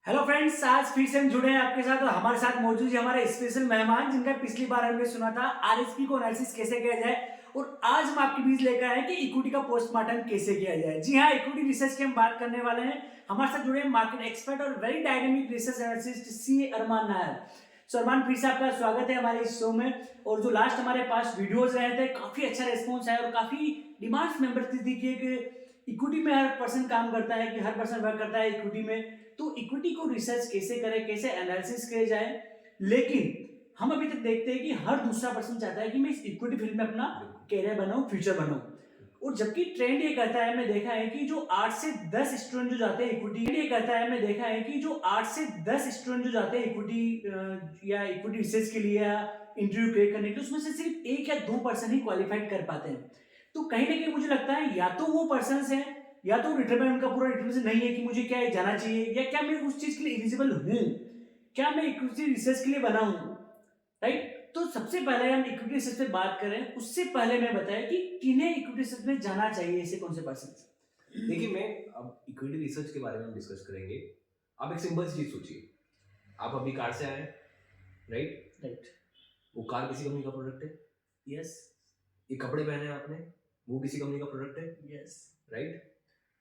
Hello friends, आज फिर से हम जुड़े हैं आपके साथ और हमारे साथ मौजूद है हमारे स्पेशल मेहमान जिनका पिछली बार हमने सुना था आरएसपी को एनालिसिस कैसे किया जाए। और आज हम आपके बीच लेकर आए हैं कि इक्विटी का पोस्टमार्टम कैसे किया जाए। जी हाँ, इक्विटी रिसर्च की हम बात करने वाले हैं। हमारे साथ जुड़े हैं मार्केट एक्सपर्ट और very dynamic research analyst CA Arman Nair. So Arman, फिर से आपका स्वागत है हमारे इस शो में। और जो लास्ट हमारे पास वीडियोज रहे थे, काफी अच्छा रेस्पॉन्स आया और काफी डिमांड्स मेंबर्स थी कि इक्विटी में हर पर्सन काम करता है, कि हर पर्सन वर्क करता है इक्विटी में, तो इक्विटी को रिसर्च कैसे करें, कैसे एनालिसिस किया जाए। लेकिन हम अभी तक देखते हैं कि हर दूसरा पर्सन चाहता है कि मैं इस इक्विटी फील्ड में अपना कैरियर बनाऊं, फ्यूचर बनाऊं। और जबकि ट्रेंड ये कहता है, मैं देखा है कि जो 8 से 10 स्टूडेंट जो जाते हैं इक्विटी, ये कहता है, मैं देखा है कि जो 8 से 10 स्टूडेंट जो जाते हैं इक्विटी या इक्विटी रिसर्च के लिए या इंटरव्यू क्लियर करने के लिए, उसमें से सिर्फ 1 या 2 पर्सन ही क्वालिफाइड कर पाते हैं। तो कहीं ना कहीं मुझे लगता है या तो वो पर्सन है या तो रिटर्न उनका पूरा डिटेल्स नहीं है कि मुझे क्या जाना चाहिए या क्या मैं उस चीज के लिए एलिजिबल हूँ, क्या मैं इक्विटी रिसर्च के लिए बना हूँ। राइट। तो सबसे पहले हम इक्विटी रिसर्च पे बात करें, उससे पहले मैं बताया कि किन्हें इक्विटी रिसर्च में जाना चाहिए, ऐसे कौन से पर्सन। देखिए, मैं अब इक्विटी रिसर्च के बारे में हम डिस्कस करेंगे। आप एक सिंपल सी चीज सोचिए, आप अभी कार से आए, राइट राइट। वो कार किसी कंपनी का प्रोडक्ट है। यस। ये कपड़े पहने आपने, वो किसी कंपनी का प्रोडक्ट है। यस। राइट।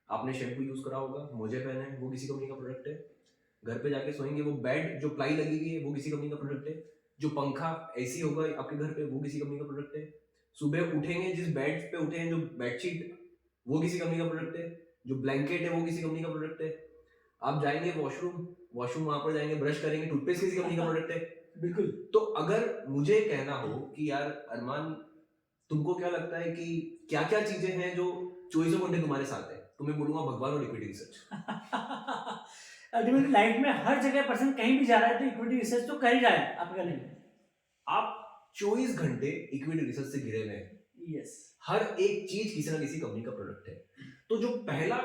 आपने शैम्पू यूज करा होगा, मोजे पहने हैं, वो किसी कंपनी का प्रोडक्ट है। घर पे जाके सोएंगे, वो बेड जो प्लाई लगी हुई है वो किसी कंपनी का प्रोडक्ट है। जो पंखा एसी होगा आपके घर पे वो किसी कंपनी का प्रोडक्ट है। सुबह उठेंगे, जिस बेड पे उठे हैं, जो बेडशीट वो किसी कंपनी का प्रोडक्ट है। जो ब्लैंकेट है वो किसी कंपनी का प्रोडक्ट है। आप जाएंगे वॉशरूम वहां पर जाएंगे, ब्रश करेंगे, टूथपेस्ट किसी कंपनी का प्रोडक्ट है। बिल्कुल। तो अगर मुझे कहना हो कि यार अरमान, तुमको क्या लगता है कि क्या क्या चीजें हैं जो चौबीसों घंटे तुम्हारे साथ है, तो मैं बोलूंगा भगवान और इक्विटी रिसर्च। अल्टीमेटली लाइफ में हर जगह पर्सन कहीं भी जा रहा है तो इक्विटी रिसर्च तो कर ही रहा है आपका नहीं। आप 24 घंटे इक्विटी रिसर्च से घिरे हुए हैं। यस। हर एक चीज किसी ना किसी कंपनी का प्रोडक्ट है। तो जो पहला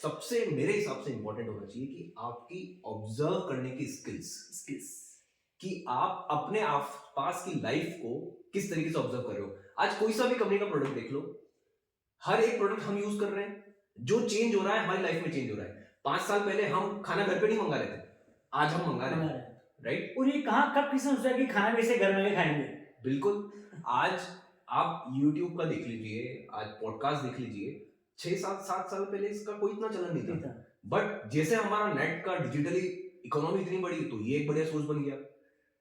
सबसे मेरे हिसाब से इंपॉर्टेंट होना चाहिए कि आपकी ऑब्जर्व करने की स्किल्स, कि आप अपने आसपास की लाइफ को किस तरीके से ऑब्जर्व कर रहे हो। आज कोई सा भी कंपनी का प्रोडक्ट देख लो, हर एक प्रोडक्ट हम यूज कर रहे हैं, जो चेंज हो रहा है हमारी लाइफ में चेंज हो रहा है। 5 साल पहले हम खाना घर पे नहीं मंगा रहे थे, आज हम मंगा रहे हैं, राइट। और ये कहाँ कब किसी ने सोचा कि खाना वैसे घर में खाएंगे। बिल्कुल। आज आप YouTube का देख लीजिए, आज पॉडकास्ट देख लीजिए, 6-7 साल पहले इसका कोई इतना चलन नहीं था। बट जैसे हमारा नेट का डिजिटली इकोनॉमी इतनी बड़ी, तो ये एक बढ़िया सोर्स बन गया।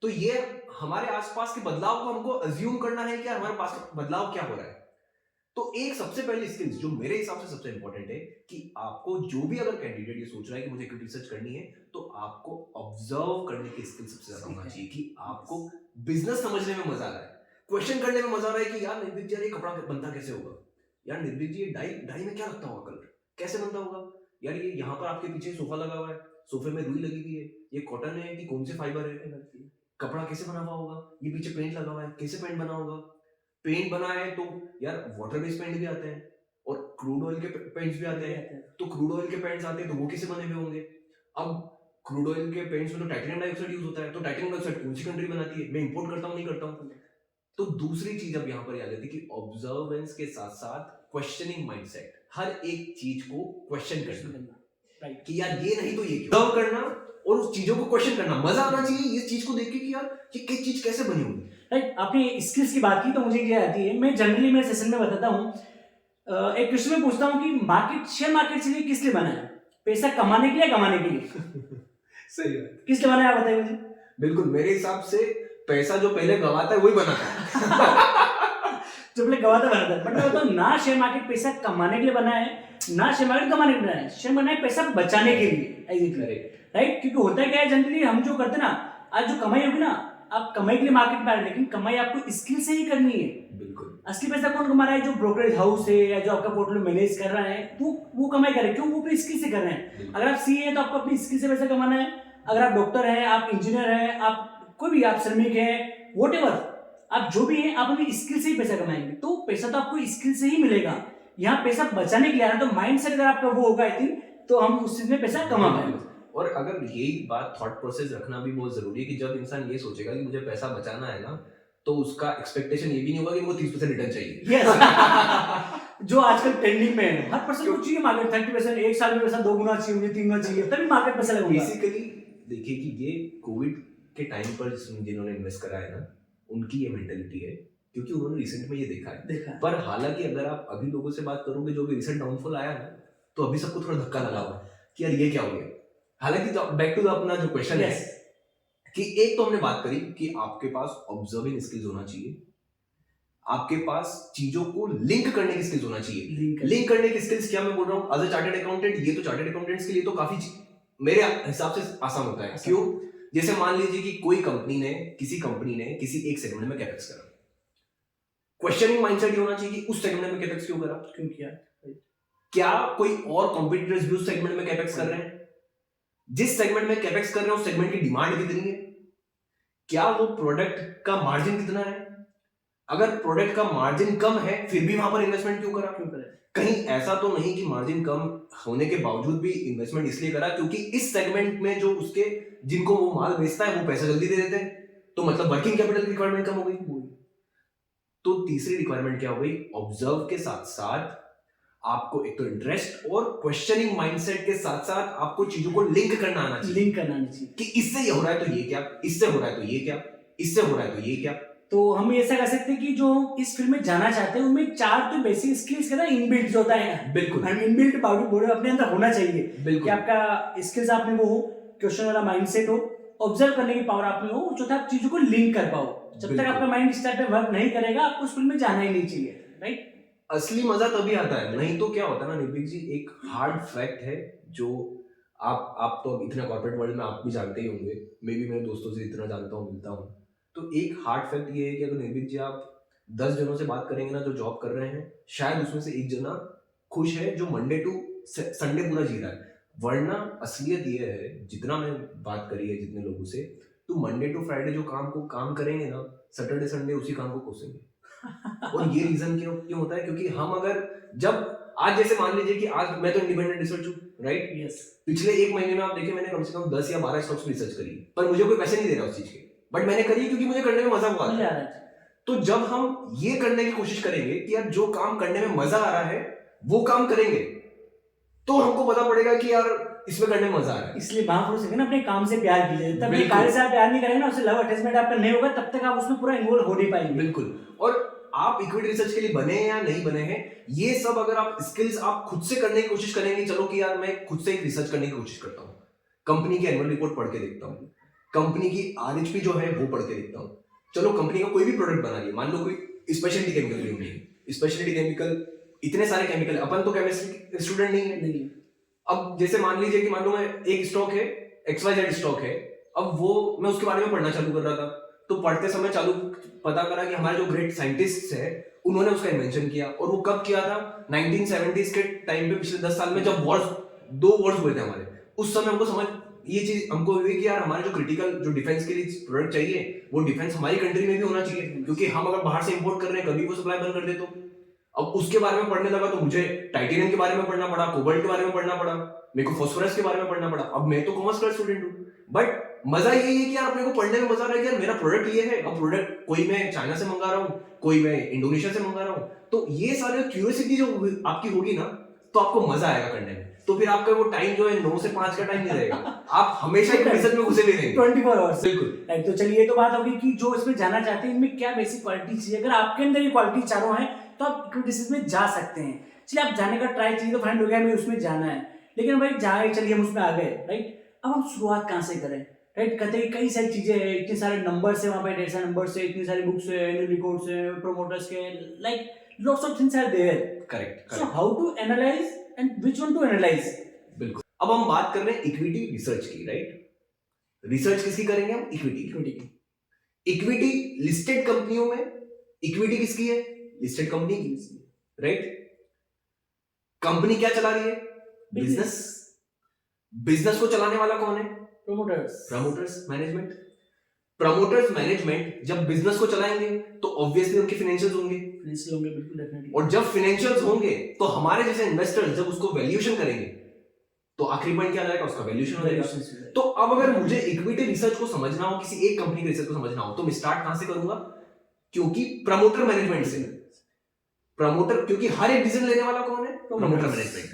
तो ये हमारे आसपास के बदलाव को हमको अज्यूम करना है कि हमारे पास बदलाव क्या हो रहा है। तो एक सबसे पहली स्किल्स जो मेरे हिसाब से सबसे इंपॉर्टेंट है कि आपको जो भी अगर कैंडिडेट ये सोच रहा है कि मुझे इक्विटी रिसर्च करनी है, तो आपको ऑब्जर्व करने की स्किल सबसे ज्यादा होना चाहिए कि आपको बिजनेस समझने में मजा आ रहा है, क्वेश्चन करने में मजा आ रहा है कि यार निर्भीक जी, ये कपड़ा बनता कैसे होगा, यार निर्भीक जी, ये डाई में क्या लगता होगा, कलर कैसे बनता होगा, यार ये यहाँ पर आपके पीछे सोफा लगा हुआ है, सोफे में रुई लगी हुई है, ये कॉटन है कि कौन से फाइबर है, कपड़ा कैसे बना हुआ होगा, ये पीछे पेंट लगा हुआ है, कैसे पेंट बना होगा। पेंट बना है तो यार वाटर बेस्ड पेंट भी आते हैं और क्रूड ऑयल के पेंट्स भी आते हैं। तो क्रूड ऑयल के पेंट्स आते हैं तो वो कैसे बने हुए होंगे। अब क्रूड ऑयल के पेंट्स में तो टाइटेनियम डाइऑक्साइड यूज होता है, तो टाइटेनियम डाइऑक्साइड कौन सी कंट्री बनाती है, मैं इंपोर्ट करता हूँ नहीं करता हूँ। तो दूसरी चीज अब यहाँ पर आ जाती है कि ऑब्जर्वेंस के साथ साथ क्वेश्चनिंग माइंडसेट, हर एक चीज को क्वेश्चन करना, कि यार ये नहीं तो ये क्यों, ऑब्जर्व करना और उस चीजों को क्वेश्चन करना। मजा आना चाहिए इस चीज को देख के कि यार ये चीज कैसे बनी होगी। राइट। आपने स्किल्स की बात की तो मुझे क्या आती है, मैं जनरली मेरे सेशन में बताता हूँ, एक क्वेश्चन में पूछता हूँ कि मार्केट, शेयर मार्केट के लिए किस लिए बना है, पैसा कमाने के लिए, कमाने के लिए। सही बात। किस लिए बना है बताइए मुझे। बिल्कुल, मेरे हिसाब से पैसा जो पहले गवाता है वही बनाता है। जो पहले गवाता बनाता है। बट मैं बताऊँ ना, शेयर मार्केट पैसा कमाने के लिए बना है, ना शेयर मार्केट कमाने के लिए बना है, शेयर बना है पैसा बचाने के लिए। राइट। क्योंकि होता है क्या है, जनरली हम जो करते हैं ना, आज जो कमाई होगी ना, आप कमाई के लिए मार्केट में आ रहे हैं, लेकिन कमाई आपको स्किल से ही करनी है। बिल्कुल। असली पैसा कौन कमा रहा है, जो ब्रोकरेज हाउस है या जो आपका पोर्टफोलियो मैनेज कर रहा है, वो कमाई कर रहे हैं। क्यों? वो अपनी स्किल से कर रहे हैं। अगर आप सीए हैं तो आपको अपनी स्किल से पैसा कमाना है। अगर आप डॉक्टर हैं, आप इंजीनियर हैं, आप कोई भी, आप श्रमिक हैं, व्हाटएवर, आप जो भी हैं, आप अपनी स्किल से ही पैसा कमाएंगे। तो पैसा तो आपको स्किल से ही मिलेगा। यहाँ पैसा बचाने के लिए आना, तो माइंड सेट अगर आपका वो होगा, आई थिंक, तो हम उस चीज में पैसा कमा पाएंगे। और अगर यही बात, थॉट प्रोसेस रखना भी बहुत जरूरी है कि जब इंसान ये सोचेगा कि मुझे पैसा बचाना है ना, तो उसका एक्सपेक्टेशन ये भी नहीं होगा कि मुझे 30% रिटर्न चाहिए। yes. जो आजकल ट्रेंडिंग में है, हर पर्सन को चाहिए मार्केट 30%, एक साल में पैसा 2 गुना चाहिए, मुझे 3 गुना चाहिए, तभी मार्केट पैसा लगेगा। बेसिकली देखिए कि ये कोविड के टाइम पर जिन्होंने इन्वेस्ट करा है ना, उनकी ये मेंटेलिटी है, क्योंकि उन्होंने रिसेंट में ये देखा है। पर हालांकि अगर आप अभी लोगों से बात करोगे जो भी रिसेंट डाउनफॉल आया ना, तो अभी सबको थोड़ा धक्का लगा हुआ है कि यार ये क्या हो गया। हालांकि बैक टू अपना जो क्वेश्चन है कि एक तो हमने बात करी कि आपके पास ऑब्जर्विंग स्किल्स होना चाहिए, आपके पास चीजों को लिंक करने की स्किल्स होना चाहिए। लिंक करने की स्किल्स क्या मैं बोल रहा हूँ, एज अ चार्टर्ड अकाउंटेंट, ये तो चार्टर्ड अकाउंटेंट्स के लिए तो काफी मेरे हिसाब से आसान होता है। क्यों? जैसे मान लीजिए कि कोई कंपनी ने किसी एक सेगमेंट में कैपेक्स करा, क्वेश्चनिंग माइंडसेट ये होना चाहिए कि उस सेगमेंट में कैपेक्स क्यों करा, क्यों किया, क्या कोई और कॉम्पिटिटर्स भी उस सेगमेंट में कैपेक्स कर रहे हैं, जिस सेगमेंट में कैपेक्स कर रहे हैं उस सेगमेंट की डिमांड कितनी है, क्या वो प्रोडक्ट का मार्जिन कितना है, अगर प्रोडक्ट का मार्जिन कम है फिर भी वहां पर इन्वेस्टमेंट क्यों करा, कहीं ऐसा तो नहीं कि मार्जिन कम होने के बावजूद भी इन्वेस्टमेंट इसलिए करा क्योंकि इस सेगमेंट में जो उसके जिनको वो माल बेचता है वो पैसा जल्दी दे देते हैं, तो मतलब वर्किंग कैपिटल रिक्वायरमेंट कम हो गई। तो तीसरी रिक्वायरमेंट क्या हो गई, ऑब्जर्व के साथ साथ आपको एक तो इंटरेस्ट और क्वेश्चनिंग माइंडसेट के साथ साथ आपको चीजों को लिंक करना आना चाहिए, कि इससे ये हो रहा है तो ये क्या, इससे हो रहा है तो ये क्या, इससे हो रहा है तो ये क्या। तो हम ऐसा कर सकते हैं कि जो इस फील्ड में जाना चाहते हैं उनमें 4 तो बेसिक स्किल्स का ना इनबिल्ट जो होता है, बिल्कुल इनबिल्ट बॉडी अपने अंदर होना चाहिए। बिल्कुल कि आपका स्किल्स आप में वो हो, क्वेश्चन वाला माइंडसेट हो, ऑब्जर्व करने की पावर आप में हो, चौथा आप चीजों को लिंक कर पाओ। जब तक आपका माइंड इस टाइप पे वर्क नहीं करेगा आपको उस फील्ड में जाना ही नहीं चाहिए, राइट। असली मजा तभी आता है, नहीं तो क्या होता है ना निर्भीक जी, एक हार्ड फैक्ट है जो आप तो इतना कॉर्पोरेट वर्ल्ड में आप भी जानते ही होंगे, मैं भी मेरे दोस्तों से इतना जानता हूँ मिलता हूँ, तो एक हार्ड फैक्ट ये है कि अगर निर्भीक जी आप 10 जनों से बात करेंगे ना जो जॉब कर रहे हैं, शायद उसमें से एक जना खुश है जो मंडे टू संडे पूरा जी रहा है, वरना असलियत ये है जितना मैं बात करी है जितने लोगों से, तो मंडे टू फ्राइडे जो काम करेंगे ना, सैटरडे संडे उसी काम को कोसेंगे। और ये रीजन क्यों होता है, क्योंकि हम अगर जब आज जैसे मान लीजिए कि आज मैं तो इंडिपेंडेंट रिसर्च हूँ, राइट, यस, पिछले 1 महीने में आप देखें मैंने कम से कम 10 या 12 स्टॉक्स रिसर्च करी, पर मुझे कोई पैसे नहीं दे रहा उस चीज के, बट मैंने करी क्योंकि मुझे करने में मजा हुआ था। तो जब हम ये करने की कोशिश करेंगे कि यार जो काम करने में मजा आ रहा है वो काम करेंगे, तो हमको पता पड़ेगा कि यार इसमें करने में मजा आ रहा है। इसलिए महापुरुष है ना, अपने काम से प्यार कीजिए, तब तक कार्य से आप प्यार नहीं करेंगे ना, उससे लव अटैचमेंट आपका नहीं होगा, तब तक आप उसमें पूरा इन्वॉल्व हो नहीं पाएंगे। बिल्कुल। और आप इक्विटी रिसर्च के लिए बने या नहीं बने हैं, ये सब अगर आप स्किल्स आप खुद से करने की कोशिश करेंगे, चलो कि यार मैं खुद से एक रिसर्च करने की कोशिश करता हूँ, कंपनी की एनुअल रिपोर्ट पढ़ के देखता हूँ, कंपनी की आरएचपी जो है वो पढ़ के देखता हूँ, चलो कंपनी का कोई भी प्रोडक्ट बना रही है, मान लो कोई स्पेशलिटी केमिकल की होगी, स्पेशलिटी केमिकल इतने सारे केमिकल, अपन तो केमिस्ट्री स्टूडेंट नहीं है, अब जैसे मान लीजिए कि मान लो मैं एक स्टॉक है XYZ स्टॉक है, अब वो मैं उसके बारे में पढ़ना चालू कर रहा था, तो पढ़ते समय पता करा कि हमारे जो ग्रेट साइंटिस्ट है उन्होंने उसका इन्वेंशन किया, और वो कब किया था, 1970s के टाइम पे, पिछले 10 साल में जब दो वॉर्स हुए थे हमारे, उस समय हमको समझ ये चीज हमको हुई कि यार हमारे जो क्रिटिकल जो डिफेंस के लिए प्रोडक्ट चाहिए वो डिफेंस हमारी कंट्री में भी होना चाहिए, क्योंकि हम अगर बाहर से इंपोर्ट कर रहे हैं कभी वो सप्लाई बंद कर दे तो। अब उसके बारे में पढ़ने लगा तो मुझे टाइटेनियम के बारे में पढ़ना पड़ा, कोबाल्ट के बारे में पढ़ना पड़ा, मेरे को फास्फोरस के बारे में पढ़ना पड़ा। अब मैं तो कॉमर्स का स्टूडेंट हूँ, बट मजा यही है कि यार अपने को पढ़ने में मजा आ रहा है कि यार मेरा प्रोडक्ट ये है, अब प्रोडक्ट कोई मैं चाइना से मंगा रहा हूँ, कोई मैं इंडोनेशिया से मंगा रहा हूँ, तो ये सारे क्यूरियोसिटी जो आपकी होगी ना, तो आपको मजा आएगा करने में, तो फिर आपका वो टाइम जो है 9 से 5 का टाइम नहीं रहेगा, आप हमेशा एक रिसर्च में घुसे भी रहेंगे 24 आवर्स। बिल्कुल। तो चलिए ये तो बात होगी कि जो इसमें जाना चाहते हैं इनमें क्या बेसिक क्वालिटी चाहिए, अगर आपके अंदर ये क्वालिटी चारों हैं तो आप इक्विटी में जा सकते हैं। चलिए आप जाने का ट्राई चाहिए तो फाइंड हो गया हमें उसमें जाना है, लेकिन भाई जाए चलिए हम उसमें आ गए, राइट। अब हम शुरुआत कहाँ से करें, राइट। कहते हैं कई सारी चीजें हैं, इतने सारे नंबर्स है वहाँ पे, ढेर सारे नंबर्स है, इतनी सारी बुक्स है, एनुअल रिपोर्ट्स है, प्रोमोटर्स के, like lots of things are there. Correct. So how to analyse and which one to analyse. बिल्कुल। अब हम बात कर रहे हैं इक्विटी रिसर्च की, राइट। रिसर्च किसकी करेंगे हम, इक्विटी की। इक्विटी लिस्टेड कंपनियों में इक्विटी किसकी है, लिस्टेड कंपनी की, राइट। कंपनी क्या चला रही है, बिजनेस। बिजनेस को चलाने वाला कौन है, प्रमोटर्स मैनेजमेंट। प्रमोटर्स मैनेजमेंट जब बिजनेस को चलाएंगे तो ऑब्वियसली उनके फाइनेंशियल्स होंगे, बिल्कुल डेफिनेटली। और जब फाइनेंशियल्स होंगे तो हमारे जैसे इन्वेस्टर्स जब उसको वैल्यूएशन करेंगे तो आखिरी पॉइंट क्या आ जाएगा, उसका वैल्यूएशन हो जाएगा। तो अब अगर मुझे इक्विटी रिसर्च को समझना हो, किसी एक कंपनी के रिसर्च को समझना हो, तो मैं स्टार्ट कहां से करूंगा, क्योंकि प्रमोटर मैनेजमेंट से। प्रमोटर, क्योंकि हर एक डिसीजन लेने वाला कौन है, प्रमोटर मैनेजमेंट।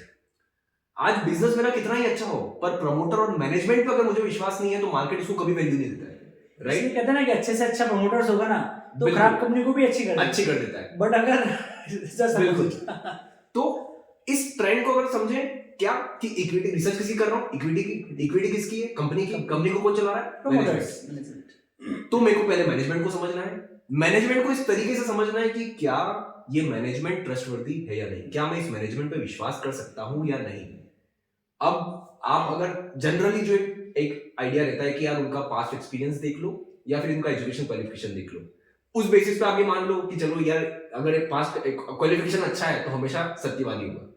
आज बिजनेस मेरा कितना ही अच्छा हो, पर प्रमोटर और मैनेजमेंट पे अगर मुझे विश्वास नहीं है तो मार्केट इसको कभी वैल्यू नहीं देता है, इसलिए राइट? कहते हैं ना कि अच्छे से अच्छा प्रमोटर्स होगा ना तो बिल्कुल। खराब कंपनी को भी अच्छी कर देता है। बट अगर बिल्कुल। तो इस ट्रेंड को अगर समझे क्या कि इक्विटी रिसर्च किसी कर रहा हूँ, इक्विटी किसकी है? कंपनी की। कंपनी को कौन चला रहा है? मैनेजमेंट। तो मेरे को पहले मैनेजमेंट को समझना है, मैनेजमेंट को इस तरीके से समझना है कि क्या ये मैनेजमेंट ट्रस्टवर्दी है या नहीं, क्या मैं इस मैनेजमेंट पे विश्वास कर सकता हूँ या नहीं। अब आप अगर जनरली जो एक आइडिया रहता है कि यार उनका पास्ट एक्सपीरियंस देख लो या फिर उनका एजुकेशन क्वालिफिकेशन देख लो, उस बेसिस पे आप ये मान लो कि चलो यार अगर एक पास्ट क्वालिफिकेशन अच्छा है तो हमेशा सत्यवादी होगा।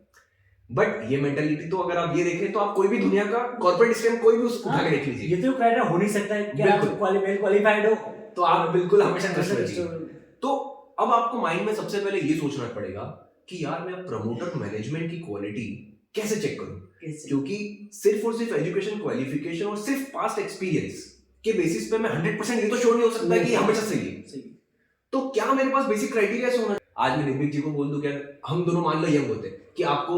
बट ये मेंटालिटी तो अगर आप ये देखें तो आप कोई भी दुनिया का कॉर्पोरेट स्कैम कोई भी उठा के देख लीजिए, ये तो क्राइटेरिया हो नहीं सकता है कि आप बिल्कुल। क्वालिफाइड हो तो आप बिल्कुल हमेशा ट्रस्टवर्दी हो। तो अब आपको माइंड में सबसे पहले ये सोचना पड़ेगा कि यार मैं प्रमोटर मैनेजमेंट की क्वालिटी कैसे चेक करूं, क्योंकि सिर्फ और सिर्फ एजुकेशन क्वालिफिकेशन और सिर्फ पास्ट एक्सपीरियंस के बेसिस पे मैं 100% ये तो श्योर नहीं हो सकता कि हमेशा सही है। तो क्या मेरे पास बेसिक क्राइटेरिया से होना? आज मैं निर्भीक जी को बोल दूं क्या हम दोनों मान लो यंग होते कि आपको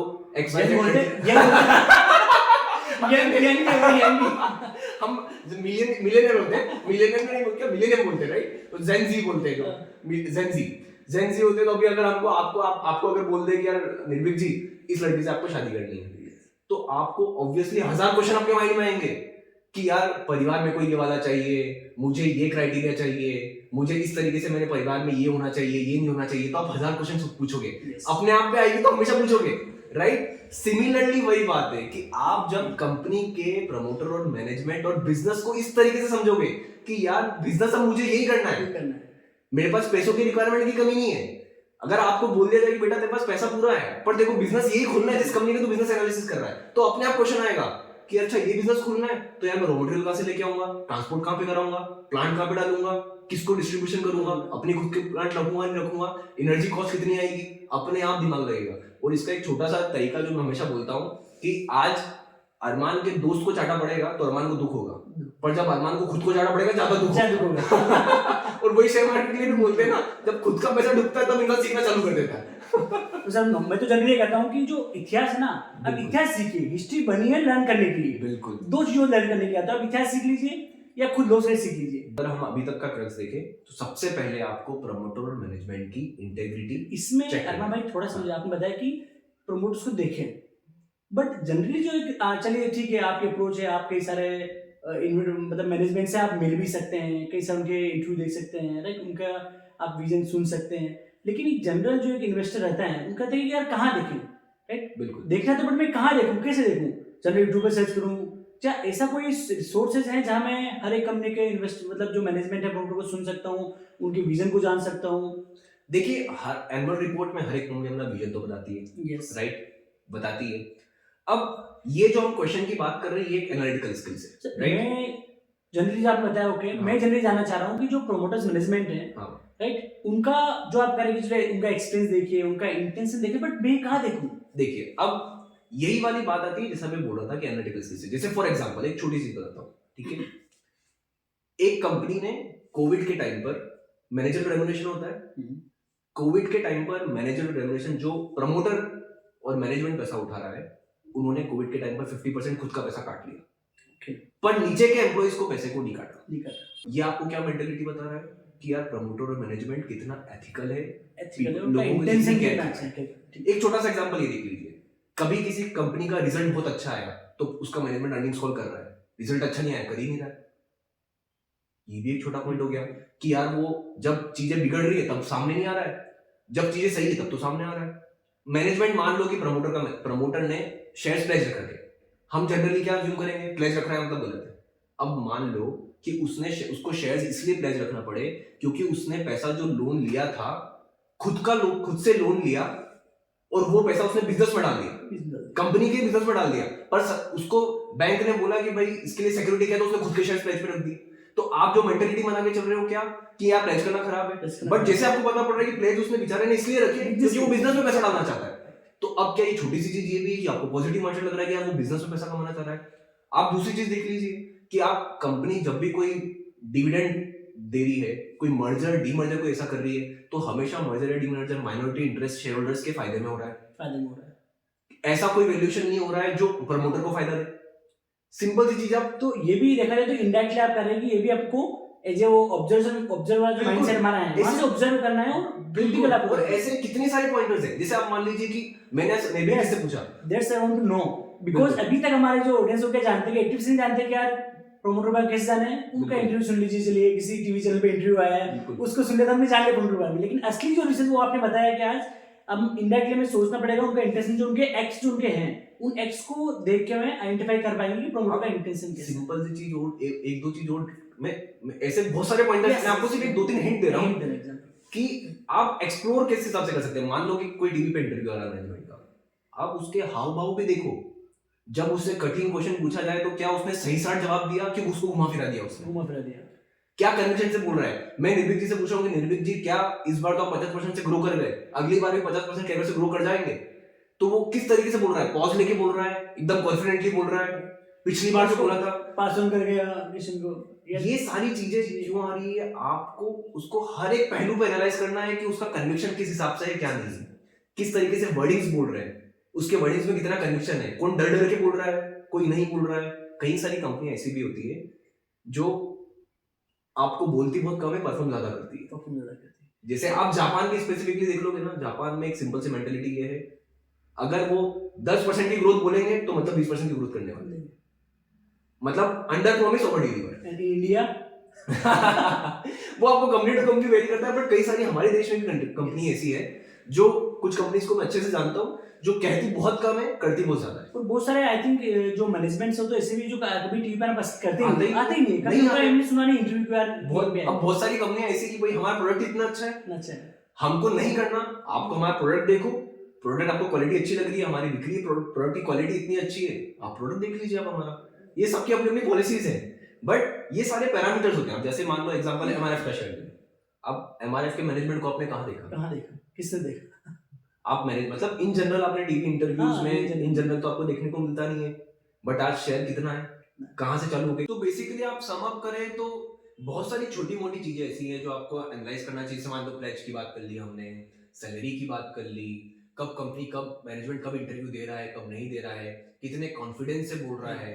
हम मिलियनियर होते हैं, मिलियनियर नहीं बोलते, मिलियनियर बोलते राइट, तो जेन जी बोलते हैं जो जेन जी होते तो अभी अगर आपको अगर बोल दे कि यार निर्भीक जी इस लड़की से आपको शादी करनी है, तो आपको ऑब्वियसली 1000 क्वेश्चन आपके माइंड में आएंगे कि यार परिवार में कोई ये वाला चाहिए, मुझे ये क्राइटेरिया चाहिए, मुझे इस तरीके से मेरे परिवार में ये होना चाहिए, ये नहीं होना चाहिए, तो आप 1000 क्वेश्चन पूछोगे। अपने आप पे आएगी तो हमेशा पूछोगे, राइट? सिमिलरली वही बात है कि आप जब कंपनी के प्रमोटर और मैनेजमेंट और बिजनेस को इस तरीके से समझोगे कि यार बिजनेस अब मुझे यही करना है, मेरे पास पैसों की रिक्वायरमेंट की कमी नहीं है। अगर आपको बोल दिया जाए कि बेटा तेरे पास पैसा पूरा है पर देखो बिजनेस यही खोलना है जिस कंपनी का तू बिजनेस एनालिसिस कर रहा है, तो अपने आप क्वेश्चन आएगा कि अच्छा ये बिजनेस खोलना है तो यार मैं रॉ मटेरियल कहां से लेके आऊंगा, ट्रांसपोर्ट कहां पे कराऊंगा, प्लांट कहां पे डालूंगा, किसको डिस्ट्रीब्यूशन करूंगा, अपने खुद के प्लांट रखूंगा नहीं रखूंगा, एनर्जी कॉस्ट कितनी आएगी, अपने आप दिमाग लगेगा। और इसका एक छोटा सा तरीका जो मैं हमेशा बोलता हूँ कि आज अरमान के दोस्त को चाटा पड़ेगा तो अरमान को दुख होगा, पर जब अरमान को खुद को चाटा पड़ेगा ज्यादा दुख होगा। और वही शेयर मार्केट के लिए भी बोलते हैं ना, जब खुद का पैसा डूबता है तब इंसान सीखना चालू कर देता है। तो सर मैं तो जनरली कहता हूँ कि जो इतिहास है ना, अब इतिहास सीखिए, हिस्ट्री बनी है लर्न करने के लिए, बिल्कुल दो चीजों लर्न करने के लिए आता है, इतिहास सीख लीजिए या खुद लोग से सीख लीजिए। अगर हम अभी तक का क्रक्स देखें तो सबसे पहले आपको प्रमोटर और मैनेजमेंट की इंटेग्रिटी इसमें अरमान भाई थोड़ा सा आपने बताया कि प्रमोटर्स को देखें, बट जनरली जो चलिए ठीक है आपकी अप्रोच है, आप कई सारे मतलब मैनेजमेंट से आप मिल भी सकते हैं, कई सारे उनके इंटरव्यू देख सकते हैं, राइट, उनका आप विजन सुन सकते हैं, लेकिन एक जनरल जो एक इन्वेस्टर रहता है उनका कहते हैं कि यार कहाँ देखें, राइट, बिल्कुल देखना तो, बट मैं कहाँ देखूँ, कैसे देखूँ, चलो यूट्यूब पर सर्च करूँ, क्या ऐसा कोई सोर्सेज है जहाँ मैं हर एक कंपनी के मतलब जो मैनेजमेंट है प्रमोटर को सुन सकता हूँ, उनके विजन को जान सकता हूँ? देखिए हर एनुअल रिपोर्ट में हर एक कंपनी अपना विजन तो बताती है, यस राइट, बताती है। अब ये जो हम क्वेश्चन की बात कर रहे हैं ये एक एनालिटिकल स्किल्स है, राइट। मैं जनरली आपको बताया ओके, मैं जनरली जानना चाह रहा हूँ कि जो प्रोमोटर्स मैनेजमेंट है, राइट, उनका जो आप कह रहे हैं उनका एक्सपीरियंस देखिए, उनका इंटेंशन देखिए, बट मैं कहाँ देखूँ? देखिए अब यही वाली बात आती है जैसा मैं बोल रहा था कि एनालिटिकल स्किल्स, जैसे फॉर एग्जांपल एक छोटी सी बताता हूँ, ठीक है। एक कंपनी ने कोविड के टाइम पर मैनेजर रेम्युनरेशन होता है, कोविड के टाइम पर मैनेजर रेम्युनरेशन जो प्रमोटर और मैनेजमेंट पैसा उठा रहा है, उन्होंने कोविड के टाइम पर 50% खुद का पैसा काट लिया, पर नीचे के एम्प्लॉइज को पैसे को नहीं काटा। ये आपको क्या मेंटालिटी बता रहा है कि यार प्रमोटर और मैनेजमेंट कितना एथिकल है, लोगों के इंटेंशन क्या है। एक छोटा सा एग्जांपल ये देख लीजिए, कभी किसी कंपनी का रिजल्ट बहुत अच्छा आया तो उसका मैनेजमेंट अर्निंग्स कॉल कर रहा है, रिजल्ट अच्छा नहीं आया कर ही नहीं रहा है। ये भी एक छोटा पॉइंट हो गया कि यार वो जब चीजें बिगड़ रही है तब सामने नहीं आ रहा है, जब चीजें सही है तब तो सामने आ रहा है। मैनेजमेंट मान लो कि प्रमोटर ने शेयर्स प्लेज रखा है, हम जनरली क्या अज्यूम करेंगे, प्लेज रख रहा है मतलब गलत है। अब मान लो कि उसको शेयर्स इसलिए प्लेज रखना पड़े क्योंकि उसने पैसा जो लोन लिया था खुद से लोन लिया और वो पैसा उसने बिजनेस में डाल दिया, कंपनी के बिजनेस में डाल दिया, पर उसको बैंक ने बोला कि भाई इसके लिए सिक्योरिटी क्या है तो उसने खुद के शेयर्स प्लेज पे रख दी। तो आप जो मेंटालिटी बना के चल रहे हो क्या कि यार प्लेज करना खराब है, बट जैसे आपको पता पड़ रहा है कि प्लेज उसने बेचारे ने इसलिए रखे क्योंकि वो बिजनेस में पैसा डालना चाहता है। तो अब क्या ये छोटी सी चीज ये भी है कि आपको पॉजिटिव माइंडसेट लग रहा है कि यार वो बिजनेस में पैसा कमाना चाह रहा है। आप दूसरी चीज देख लीजिए कि आप कंपनी जब भी कोई डिविडेंड दे रही है, कोई मर्जर डीमर्जर को ऐसा कर रही है, तो हमेशा मर्जर या demerger minority interest share holders के फायदे में हो रहा है। ऐसा कोई वैल्यूएशन नहीं हो रहा है जो प्रमोटर को फायदा दे। सिंपल सी चीज आप तो ये भी देखा जाए तो इनडायरेक्टली आप कर रहे हैं कि ये भी आपको एज ए वो ऑब्जर्वर वाला जो बिल्कुल। माइंडसेट हमारा है वहां से ऑब्जर्व करना है और क्रिटिकल आपको और ऐसे कितने सारे पॉइंटर्स हैं। जैसे आप मान लीजिए कि मैंने किसी से पूछा, that's I want to know because अभी तक हमारे जो ऑडियंस हो क्या जानते हैं कि 80% जानते हैं कि यार प्रमोटर बाग कैसे जाना है, उनका बिल्कुल। इंटरव्यू सुन लीजिए, चलिए किसी टीवी चैनल पे इंटरव्यू आया है बिल्कुल। उसको सुन लेते हमने जान लिया प्रमोटर बाग। लेकिन असली जो रीजन वो आपने बताया कि आज अब इनडायरेक्टली हमें सोचना पड़ेगा उनका इंटेंशन, जो उनके एक्स जो उनके हैं उन एक्स को देख के हमें आइडेंटिफाई कर पाएंगे कि प्रमोटर का इंटेंशन क्या है। सिंपल सी चीज और एक दो चीज और, मैं ऐसे बहुत सारे पॉइंटर्स Yes, मैं आपको सिर्फ एक दो तीन हिंट दे रहा हूँ example. कि आप एक्सप्लोर किस हिसाब से कर सकते हैं। मान लो कि कोई टीवी पे इंटरव्यू आ रहा है मैनेजमेंट का, आप उसके हाव भाव पे देखो। जब उससे कठिन क्वेश्चन पूछा जाए तो क्या उसने सही साठ जवाब दिया कि उसको घुमा फिरा दिया उसने, घुमा फिरा दिया, क्या कन्विक्शन से बोल रहा है। मैं निर्भीक जी से पूछ रहा हूँ कि निर्भीक जी क्या इस बार तो आप 50% से ग्रो कर गए, अगली बार भी 50% कैरियर से ग्रो कर जाएंगे, तो वो किस तरीके से बोल रहा है, पॉज लेके बोल रहा है, एकदम कॉन्फिडेंटली बोल रहा है, पिछली बार जो बोला था पास ऑन कर गया मिशन को। ये सारी चीजें क्यों आ रही है, आपको उसको हर एक पहलू पे एनालाइज करना है कि उसका कन्विक्शन किस हिसाब से है, क्या नहीं है, किस तरीके से वर्डिंग्स बोल रहे हैं, उसके वर्डिंग्स में कितना कन्विक्शन है, कौन डर डर के बोल रहा है, कोई नहीं बोल रहा है। कई सारी कंपनियां ऐसी भी होती है जो आपको बोलती बहुत कम है, परफॉर्म ज्यादा करती है। जैसे आप जापान की स्पेसिफिकली देख लोगे ना, जापान में एक सिंपल सी मेंटेलिटी ये है, अगर वो 10% की ग्रोथ बोलेंगे तो मतलब 20% की ग्रोथ करने वाले, मतलब under promise over deliver. And India वो आपको कंपनी टू कंपनी वेरी करता है, बट कई सारी हमारे देश में भी कंपनी ऐसी है जो कुछ कंपनीज को मैं अच्छे से जानता हूँ जो कहती बहुत कम है, करती बहुत ज्यादा है। और बहुत सारे आई थिंक जो मैनेजमेंट हो तो ऐसे भी जो कभी टीवी पर बस करते आते ही आते ही नहीं, नहीं कभी आते। हमने सुना नहीं इंटरव्यू के यार अब बहुत सारी कंपनियां ऐसी कि भाई हमारा प्रोडक्ट इतना अच्छा है, अच्छा है, हमको नहीं करना, आपको हमारा प्रोडक्ट देखो, प्रोडक्ट आपको क्वालिटी अच्छी लग रही है, हमारी बिक्री प्रोडक्ट की क्वालिटी इतनी अच्छी है, आप प्रोडक्ट देख लीजिए आप हमारा। ये सबकी अपनी अपनी पॉलिसीज है, बट ये सारे पैरामीटर्स होते हैं। अब जैसे मान लो एग्जांपल एमआरएफ का शेयर, अब एमआरएफ के मैनेजमेंट को आपने कहाँ देखा, किससे देखा? आप मैनेज मतलब इन जनरल आपने टीवी इंटरव्यूज हाँ, में इन जनरल तो आपको देखने को मिलता नहीं है, बट आज शेयर कितना है, कहाँ से चालू हो गई। तो बेसिकली आप सम अप करें तो बहुत सारी छोटी मोटी चीजें ऐसी हैं जो आपको एनालाइज करना चाहिए। मान लो प्लेज की बात कर ली हमने, सैलरी की बात कर ली, कब कंपनी कब मैनेजमेंट कब इंटरव्यू दे रहा है, कब नहीं दे रहा है, कितने कॉन्फिडेंस से बोल रहा है।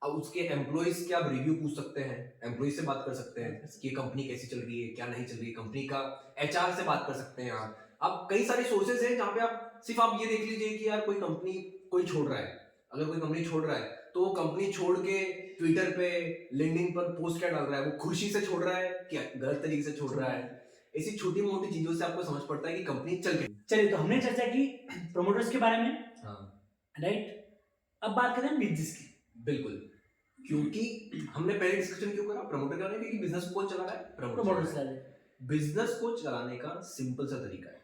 अब उसके एम्प्लॉइज के आप रिव्यू पूछ सकते हैं, एम्प्लॉइज से बात कर सकते हैं कि कंपनी कैसी चल रही है, क्या नहीं चल रही है, कंपनी का एचआर से बात कर सकते हैं आप। अब कई सारे सोर्सेज हैं जहाँ पे आप सिर्फ आप ये देख लीजिए कि यार कोई कंपनी कोई छोड़ रहा है, अगर कोई कंपनी छोड़ रहा है तो वो कंपनी छोड़ के ट्विटर पे लिंक्डइन पर पोस्ट क्या डाल रहा है, वो खुशी से छोड़ रहा है क्या गलत तरीके से छोड़ रहा है। ऐसी छोटी मोटी चीजों से आपको समझ पड़ता है कि कंपनी चल के। चलिए तो हमने चर्चा की प्रमोटर्स के बारे में, हाँ राइट। अब बात करें बिजनेस की। बिल्कुल, क्योंकि हमने पहले डिस्कशन क्यों करा प्रमोटर का, क्योंकि बिजनेस को कौन चला रहा है, प्रमोटर। बिजनेस को चलाने का सिंपल सा तरीका है।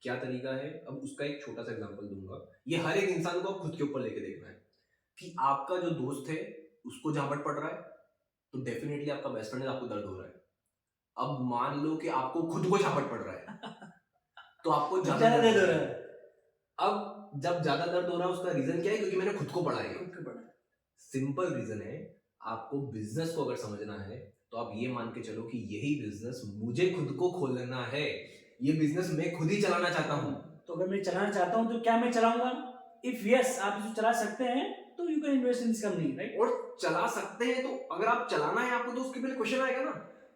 क्या तरीका है, अब उसका एक छोटा सा एग्जांपल दूंगा। ये हर एक इंसान को खुद के ऊपर लेके देखना है कि आपका जो दोस्त है उसको झापट पड़ रहा है तो डेफिनेटली आपका बेस्ट फ्रेंड है, आपको दर्द हो रहा है। अब मान लो कि आपको खुद को झापट पड़ रहा है तो आपको ज्यादा दर्द हो रहा है। अब जब ज्यादा दर्द हो रहा है उसका रीजन क्या है, क्योंकि मैंने खुद को पढ़ा है। सिंपल रीजन है, आपको बिजनेस को अगर समझना है तो आप ये मान के चलो कि यही बिजनेस मुझे खुद को खोलना है, ये बिजनेस मैं खुद ही चलाना चाहता हूँ। तो अगर मैं चलाना चाहता हूँ तो क्या मैं चलाऊंगा? इफ यस आप इसको चला सकते हैं तो you can invest in this company, right. और चला सकते हैं तो अगर आप चलाना है आपको तो उसके पहले क्वेश्चन आएगा ना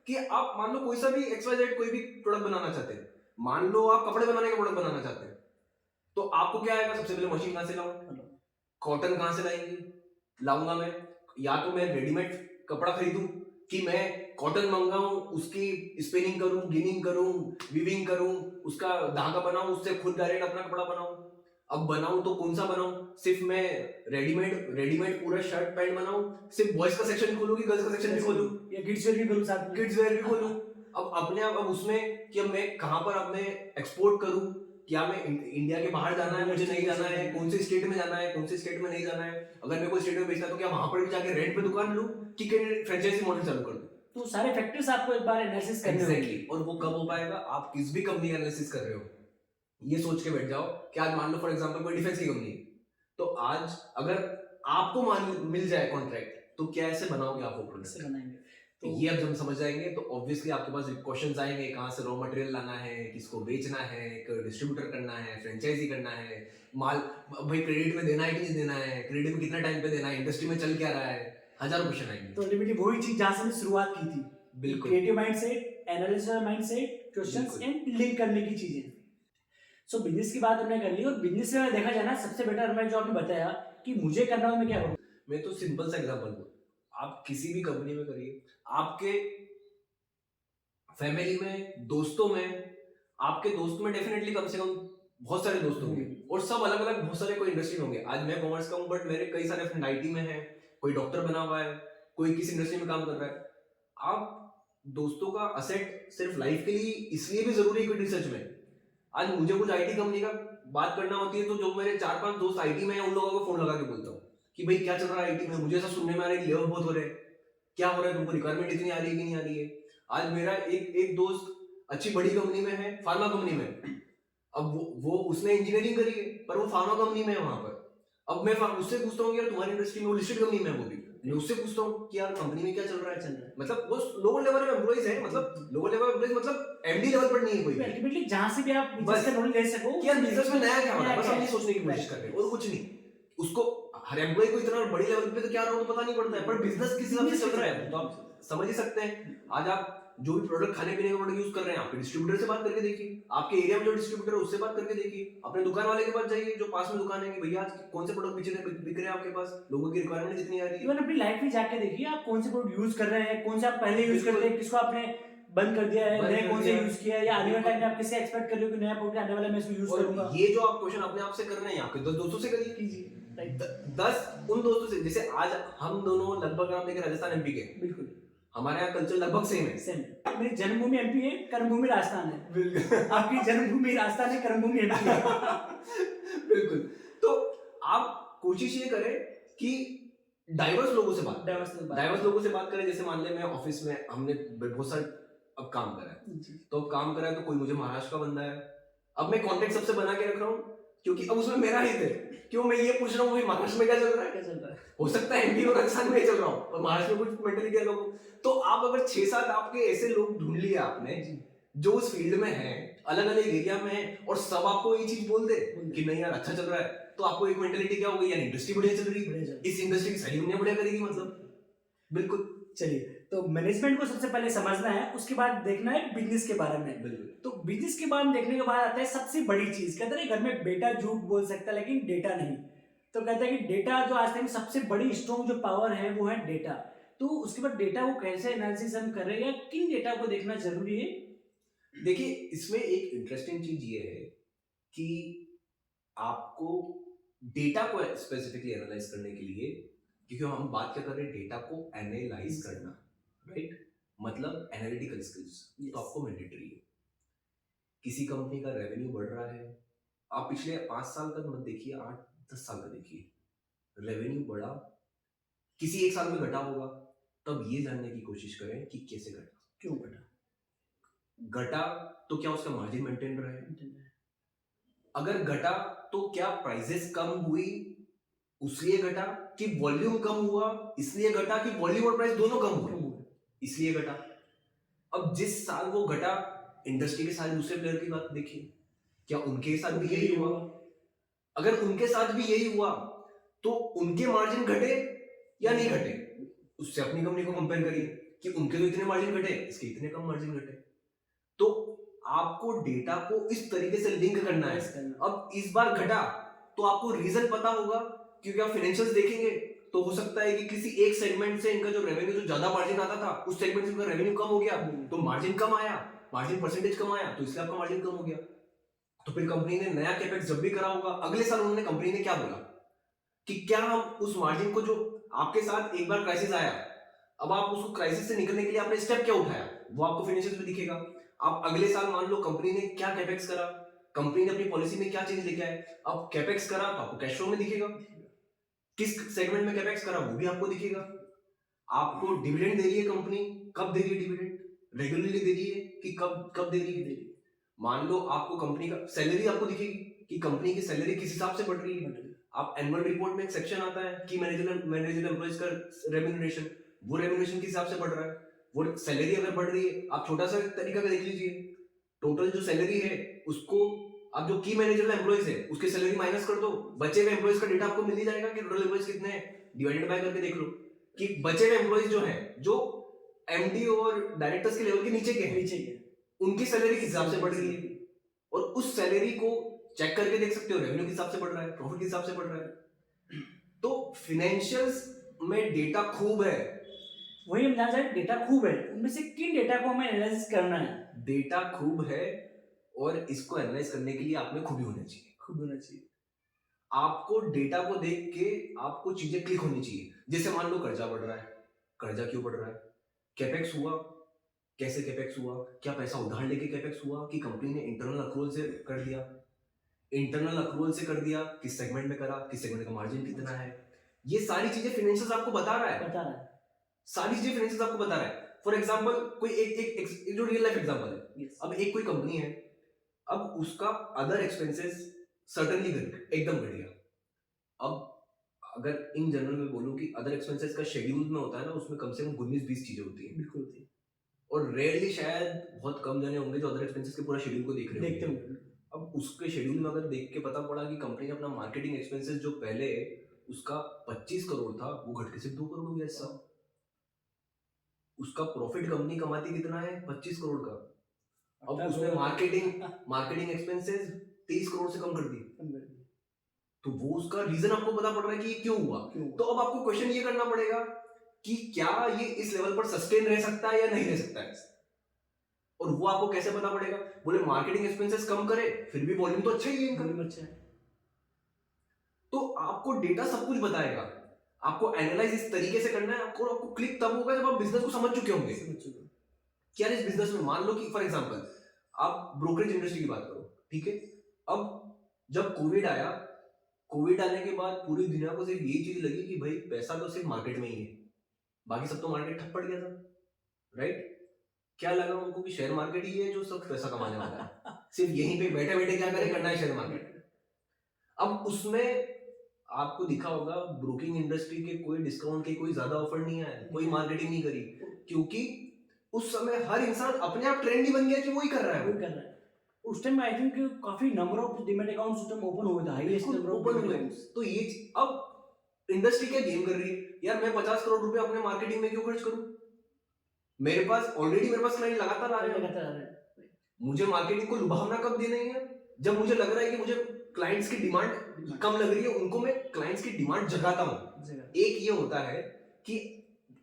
कि आप मान लो कोई सा भी XYZ कोई भी प्रोडक्ट बनाना चाहते हैं, मान लो आप कपड़े बनाने का प्रोडक्ट बनाना चाहते हैं, तो आपको क्या आएगा, सबसे पहले मशीन कहाँ से लाऊं, कॉटन कहाँ से लाऊंगा मैं, या तो मैं रेडीमेड कपड़ा खरीदूं कि मैं कॉटन मंगाऊं, उसकी स्पिनिंग करूं, गिनिंग करूं, वीविंग करूं, उसका धागा बनाऊं, उससे खुद डायरेक्ट अपना कपड़ा बनाऊं। अब बनाऊं तो कौन सा बनाऊं, सिर्फ मैं रेडीमेड पूरा शर्ट पैंट बनाऊं, सिर्फ बॉयज का सेक्शन खोलूं कि गर्ल्स का सेक्शन भी खोलूं, या किड्स वेयर भी खोलूं, साथ में किड्स वेयर भी खोलूं। अब अपने आप अब उसमें कि अब मैं कहां पर अब मैं एक्सपोर्ट करूं, क्या मैं इंडिया के बाहर जाना है, मुझे नहीं जाना है, कौन से स्टेट में जाना है, कौन से स्टेट में नहीं जाना है, अगर मेरे को स्टेट में बेचना है तो क्या वहां पर भी जाके रेंट पे दुकान लूं कि फ्रेंचाइजी मॉडल चालू कर दूं। तो सारे फैक्टर्स आपको एक बार एनालिसिस करने होंगे। और वो कब हो पाएगा, आप किस भी कंपनी का एनालिसिस कर रहे हो ये सोच के बैठ जाओ कि आज मान लो फॉर एग्जांपल कोई डिफेंस की कंपनी है, तो आज अगर आपको मिल जाए कॉन्ट्रैक्ट तो क्या ऐसे बनाओगे आप वो प्रोडक्ट बनाएंगे। तो ये अब जब हम समझ जाएंगे तो ऑब्वियसली आपके पास क्वेश्चंस आएंगे, कहाँ से रॉ मटेरियल लाना है, किसको बेचना है, डिस्ट्रीब्यूटर करना है, फ्रेंचाइजी करना है, माल भाई क्रेडिट में देना है कि नहीं देना है, क्रेडिट में कितना टाइम पे देना है, इंडस्ट्री में चल क्या रहा है, हजारों क्वेश्चन आएंगे। तो अल्टीमेटली वही चीज जहाँ से हमने शुरुआत की थी, बिल्कुल creative mindset, analysis mindset, questions बिल्कुल। एंड लिंक करने की चीजें। सो बिजनेस की बात हमने कर ली, और बिजनेस में देखा जाए ना सबसे बेटर हमें जो आपने बताया कि मुझे करना हो मैं क्या करूँ। मैं तो सिंपल सा एग्जांपल दूं, आप किसी भी कंपनी में करिए, आपके फैमिली में, दोस्तों में, आपके दोस्त में डेफिनेटली कम से कम बहुत सारे दोस्त होंगे और सब अलग अलग बहुत सारे कोई इंडस्ट्री में होंगे। आज मैं कॉमर्स का हूँ बट मेरे कई सारे फ्रेंड आईटी में हैं, कोई डॉक्टर बना हुआ है, कोई किसी इंडस्ट्री में काम कर रहा है। आप दोस्तों का असेट सिर्फ लाइफ के लिए इसलिए भी जरूरी है कोई रिसर्च में। आज मुझे कुछ आईटी कंपनी का बात करना होती है तो जो मेरे 4-5 दोस्त आईटी में हैं उन लोगों को फोन लगा के बोलता हूँ कि भाई क्या चल रहा है आईटी में, मुझे ऐसा सुनने में आ रहा है कि लेवल बहुत हो रहे हैं, क्या हो रहा है, तुमको रिक्वायरमेंट इतनी आ रही है कि नहीं आ रही है। आज मेरा एक दोस्त अच्छी बड़ी कंपनी में है, फार्मा कंपनी में। अब वो उसने इंजीनियरिंग करी है पर वो फार्मा कंपनी में है वहां पर। अब मैं उससे पूछता हूँ यार तुम्हारी इंडस्ट्री में, वो लिस्टेड कंपनी में है वो भी, मैं उससे पूछता हूँ कि यार कंपनी में क्या चल रहा है। मतलब वो लोअर लेवल में एम्प्लॉइज है, मतलब लोअर लेवल एम्प्लॉइज मतलब एमडी लेवल पर नहीं है कोई भी। अल्टीमेटली जहाँ से भी आप बिजनेस बस का नॉलेज ले सको कि यार बिजनेस में नया क्या हो रहा है, बस क्या हम है। ये सोचने की कोशिश कर रहे हैं और कुछ नहीं। उसको हर एम्प्लॉय को इतना बड़ी लेवल पे तो क्या रहा हो तो पता नहीं पड़ता है, पर बिजनेस किस हिसाब से चल रहा है तो आप समझ ही सकते हैं। आज आप जो भी प्रोडक्ट, खाने पीने का प्रोडक्ट यूज कर रहे हैं, आपके डिस्ट्रीब्यूटर से बात करके देखिए, आपके एरिया में जो डिस्ट्रीब्यूटर है उससे बात करके देखिए, अपने दुकान वाले के पास जाइए जो पास में दुकान है कि भैया आज कौन से प्रोडक्ट बिक रहे हैं आपके पास, लोगों की रिक्वायरमेंट कितनी आ रही है। इवन अपनी लाइफ में जाके देखिए आप कौन से प्रोडक्ट यूज कर रहे हैं, कौन से आप पहले यूज करते हैं, किसको आपने बंद कर दिया है, नए कौन से यूज किया है, या आने वाले टाइम में आप किससे एक्सपेक्ट कर रहे हो कि नया प्रोडक्ट आने वाला मैं इसको यूज करूंगा। ये जो आप क्वेश्चन अपने आप से कर रहे हैं आपके 10 दोस्तों से करिए, कीजिए 10 उन दोस्तों से। जैसे आज हम दोनों लगभग आप देखें राजस्थान एमपी के, बिल्कुल हमारे यहाँ कल्चर लगभग सेम है। सेम। मेरी जन्मभूमि एमपी है, कर्मभूमि राजस्थान है। बिल्कुल आपकी जन्मभूमि राजस्थान है, कर्मभूमि एमपी है। बिल्कुल। तो आप कोशिश ये करें कि डाइवर्स लोगों से बात करें। जैसे मान ले मैं ऑफिस में, हमने बहुत सारे अब काम करा है, तो अब काम करा है तो कोई मुझे महाराष्ट्र का बंदा है, अब मैं कॉन्टेक्ट सबसे बना के रख रहा हूँ क्योंकि अब उसमें मेरा हित है। क्यों मैं ये पूछ रहा हूँ महाराष्ट्र में क्या चल रहा है, हो सकता है एमपी और राजस्थान में चल रहा हूँ और महाराष्ट्र में कुछ मेंटलिटी अलग हो। तो आप अगर 6-7 आपके ऐसे लोग ढूंढ लिए आपने जो उस फील्ड में हैं, अलग अलग एरिया में हैं, और सब आपको ये चीज बोल दे कि नहीं यार अच्छा चल रहा है, तो आपको एक मेंटलिटी क्या हो गई, यार इंडस्ट्री बढ़िया चल रही है, इस इंडस्ट्री की सारी दुनिया बढ़िया करेगी। मतलब बिल्कुल। चलिए, तो मैनेजमेंट को सबसे पहले समझना है, उसके बाद देखना है बिजनेस के बारे में। बिल्कुल। तो बिजनेस के बारे में देखने के बाद आता है सबसे बड़ी चीज। कहते हैं घर में बेटा झूठ बोल सकता है लेकिन डेटा नहीं। तो कहते हैं कि डेटा जो आज तक सबसे बड़ी स्ट्रॉन्ग जो पावर है वो है डेटा। तो उसके बाद डेटा को कैसे एनालिसिस हम कर रहे हैं, या किन डेटा को देखना जरूरी है। देखिए इसमें एक इंटरेस्टिंग चीज ये है कि आपको डेटा को स्पेसिफिकली एनालाइज करने के लिए, क्योंकि हम बात क्या कर रहे हैं, डेटा को एनालाइज करना, राइट, मतलब एनालिटिकल स्किल्स तो आपको मैंडेटरी है। किसी कंपनी का रेवेन्यू बढ़ रहा है, आप पिछले 5 साल तक मत देखिए, 8-10 साल का देखिए, रेवेन्यू बढ़ा, किसी एक साल में घटा होगा, तब ये जानने की कोशिश करें कि कैसे घटा, क्यों घटा, तो क्या उसका मार्जिन मेंटेन रहा है, अगर घटा तो क्या प्राइसेस कम हुई उसलिए घटा, कि वॉल्यूम कम हुआ इसलिए घटा, कि वॉल्यूम और प्राइस दोनों कम हुए इसलिए घटा। अब जिस साल वो घटा, इंडस्ट्री के सारे दूसरे प्लेयर की बात देखिए, क्या उनके साथ भी यही हुआ, अगर उनके साथ भी यही हुआ तो उनके मार्जिन घटे या नहीं घटे, उससे अपनी कंपनी को कंपेयर करिए कि उनके तो इतने मार्जिन घटे, इसके इतने कम मार्जिन घटे। तो आपको डेटा को इस तरीके से लिंक करना है। अब इस बार घटा तो आपको रीजन पता होगा, क्योंकि आप फाइनेंशियल्स देखेंगे तो हो सकता है कि किसी एक सेगमेंट से इनका जो रेवेन्यू, जो ज्यादा मार्जिन आता था उस सेगमेंट से इनका रेवेन्यू कम हो गया, तो मार्जिन कम आया, मार्जिन परसेंटेज कम आया, तो इसलिए आपका मार्जिन कम हो गया। तो फिर कंपनी ने नया कैपेक्स जब भी करा होगा, अगले साल उन्होंने, कंपनी ने क्या बोला कि क्या हम उस मार्जिन को, जो आपके साथ एक बार क्राइसिस आया, अब आप उसको क्राइसिस से निकलने के लिए आपने स्टेप क्या उठाया, वो आपको फाइनेंशियल्स में दिखेगा। आप अगले साल मान लो कंपनी ने क्या कैपेक्स करा, कंपनी ने अपनी पॉलिसी में क्या चेंज लेके आए, अब कैपेक्स करा तो आपको कैश फ्लो में दिखेगा, किस सेगमेंट में कैपेक्स करा वो भी आपको दिखेगा। आपको डिविडेंड दे रही है कंपनी, कब दे रही है डिविडेंड, रेगुलरली दे रही है कि कब दे रही है। मान लो आपको कंपनी का सैलरी आपको दिखेगी कि कंपनी की सैलरी किस हिसाब से बढ़ रही है। आप एनुअल रिपोर्ट में एक सेक्शन आता है कि मैनेजर एम्प्लॉइज का रेम्यूनरेशन, वो रेम्यूनरेशन किस हिसाब से बढ़ रहा है। वो सैलरी अगर बढ़ रही है, आप छोटा सा तरीका का देख लीजिए, टोटल जो सैलरी है उसको आप जो की मैनेजर एम्प्लॉइज है उसकी सैलरी माइनस कर दो, बचे हुए एम्प्लॉइज का डेटा आपको मिल ही जाएगा कि टोटल एम्प्लॉइज कितने हैं, डिवाइडेड बाय करके देख लो कि बचे हुए एम्प्लॉइज जो है जो एमडी और डायरेक्टर्स के लेवल के नीचे के हैं उनकी सैलरी किस हिसाब से बढ़ रही है, और उस सैलरी को चेक करके देख सकते हो रेवेन्यू किस हिसाब से बढ़ रहा है, प्रॉफिट किस हिसाब से बढ़ रहा है। तो फाइनेंशियल्स में डेटा खूब है, वही हम जानना चाहते डेटा खूब है, उनमें से किन डेटा को हमें एनालिसिस करना है। डेटा खूब है और इसको एनालाइज करने के लिए आप में खूबी होनी चाहिए, खूब होना चाहिए। आपको डेटा को देख के आपको चीजें क्लिक होनी चाहिए। जैसे मान लो कर्जा बढ़ रहा है, कर्जा क्यों बढ़ रहा है, कैपेक्स हुआ, कैसे कैपेक्स हुआ, क्या पैसा उधार लेके कैपेक्स हुआ कि कंपनी ने इंटरनल अक्रूवल से कर दिया, इंटरनल अक्रूवल से कर दिया, किस सेगमेंट में करा, किस सेगमेंट का मार्जिन कितना है, ये सारी चीजें फाइनेंशियल्स आपको बता रहा है, सारी चीजें फाइनेंशियल्स आपको बता रहा है। फॉर एग्जांपल कोई एक जो रियल लाइफ एग्जांपल है, अब एक कोई कंपनी है, अब उसका अदर एक्सपेंसेस सर्टेनली एकदम घट गया। अब अगर इन जनरल में बोलूं कि अदर एक्सपेंसेस का शेड्यूल में होता है ना, उसमें कम से कम 19-20 चीजें होती है, बिल्कुल होती है, और रेयरली शायद बहुत कम जने होंगे जो अदर एक्सपेंसेस के पूरा शेड्यूल को देख रहे देखते होंगे। होंगे। अब उसके शेड्यूल में अगर देख के पता पड़ा कि कंपनी ने अपना मार्केटिंग एक्सपेंसेस जो पहले उसका 25 करोड़ था वो घट के सिर्फ 2 करोड़ हो गया इस साल। उसका प्रॉफिट कंपनी कमाती कितना है, 25 करोड़ का, अब उसने मार्केटिंग एक्सपेंसेस 30 करोड़ से कम कर दी, तो वो उसका रीजन आपको पता पड़ रहा है कि ये क्यों हुआ। तो अब आपको क्वेश्चन ये करना पड़ेगा कि क्या ये इस लेवल पर सस्टेन रह सकता है या नहीं रह सकता है, और वो आपको कैसे पता पड़ेगा, बोले मार्केटिंग एक्सपेंसेस कम करे फिर भी वॉल्यूम तो अच्छा ही है इनका, अच्छा है। तो आपको डेटा सब कुछ बताएगा, आपको एनालाइज इस तरीके से करना है, आपको क्लिक तब होगा जब आप बिजनेस को समझ चुके होंगे कि यार इस बिजनेस में, मान लो कि फॉर एग्जांपल आप ब्रोकरेज इंडस्ट्री की बात करो, ठीक है, अब जब कोविड आया, कोविड आने के बाद पूरी दुनिया को सिर्फ यही चीज लगी कि भाई पैसा तो सिर्फ मार्केट में ही है, बाकी सब तो मार्केट ठप पड़ गया था, राइट। क्या लगा उनको कि शेयर मार्केट ही है जो सब पैसा कमाने वाला है, सिर्फ यहीं पे बैठे बैठे क्या करे, करना है शेयर मार्केट। अब उसमें आपको दिखा होगा ब्रोकिंग इंडस्ट्री के कोई डिस्काउंट के कोई ज्यादा ऑफर नहीं आया, कोई मार्केटिंग नहीं करी, क्योंकि उस समय हर इंसान अपने आप ट्रेंडी बन गया कि वही कर रहा है, वही कर रहा है। उस टाइम आई थिंक काफी नंबर ऑफ डीमैट अकाउंट्स उस टाइम ओपन हुए थे, हाईएस्ट नंबर ऑफ ओपन हुए। तो ये अब इंडस्ट्री क्या गेम कर रही है, यार मैं 50 करोड़ रुपए अपने मार्केटिंग में क्यों खर्च करूं, मेरे पास क्लाइंट लगातार आ रहे हैं, मुझे मार्केटिंग को लुभावना कब देना है, जब मुझे लग रहा है कि मुझे क्लाइंट्स की डिमांड कम लग रही है, उनको मैं क्लाइंट्स की डिमांड जगाता हूं। एक ये होता है कि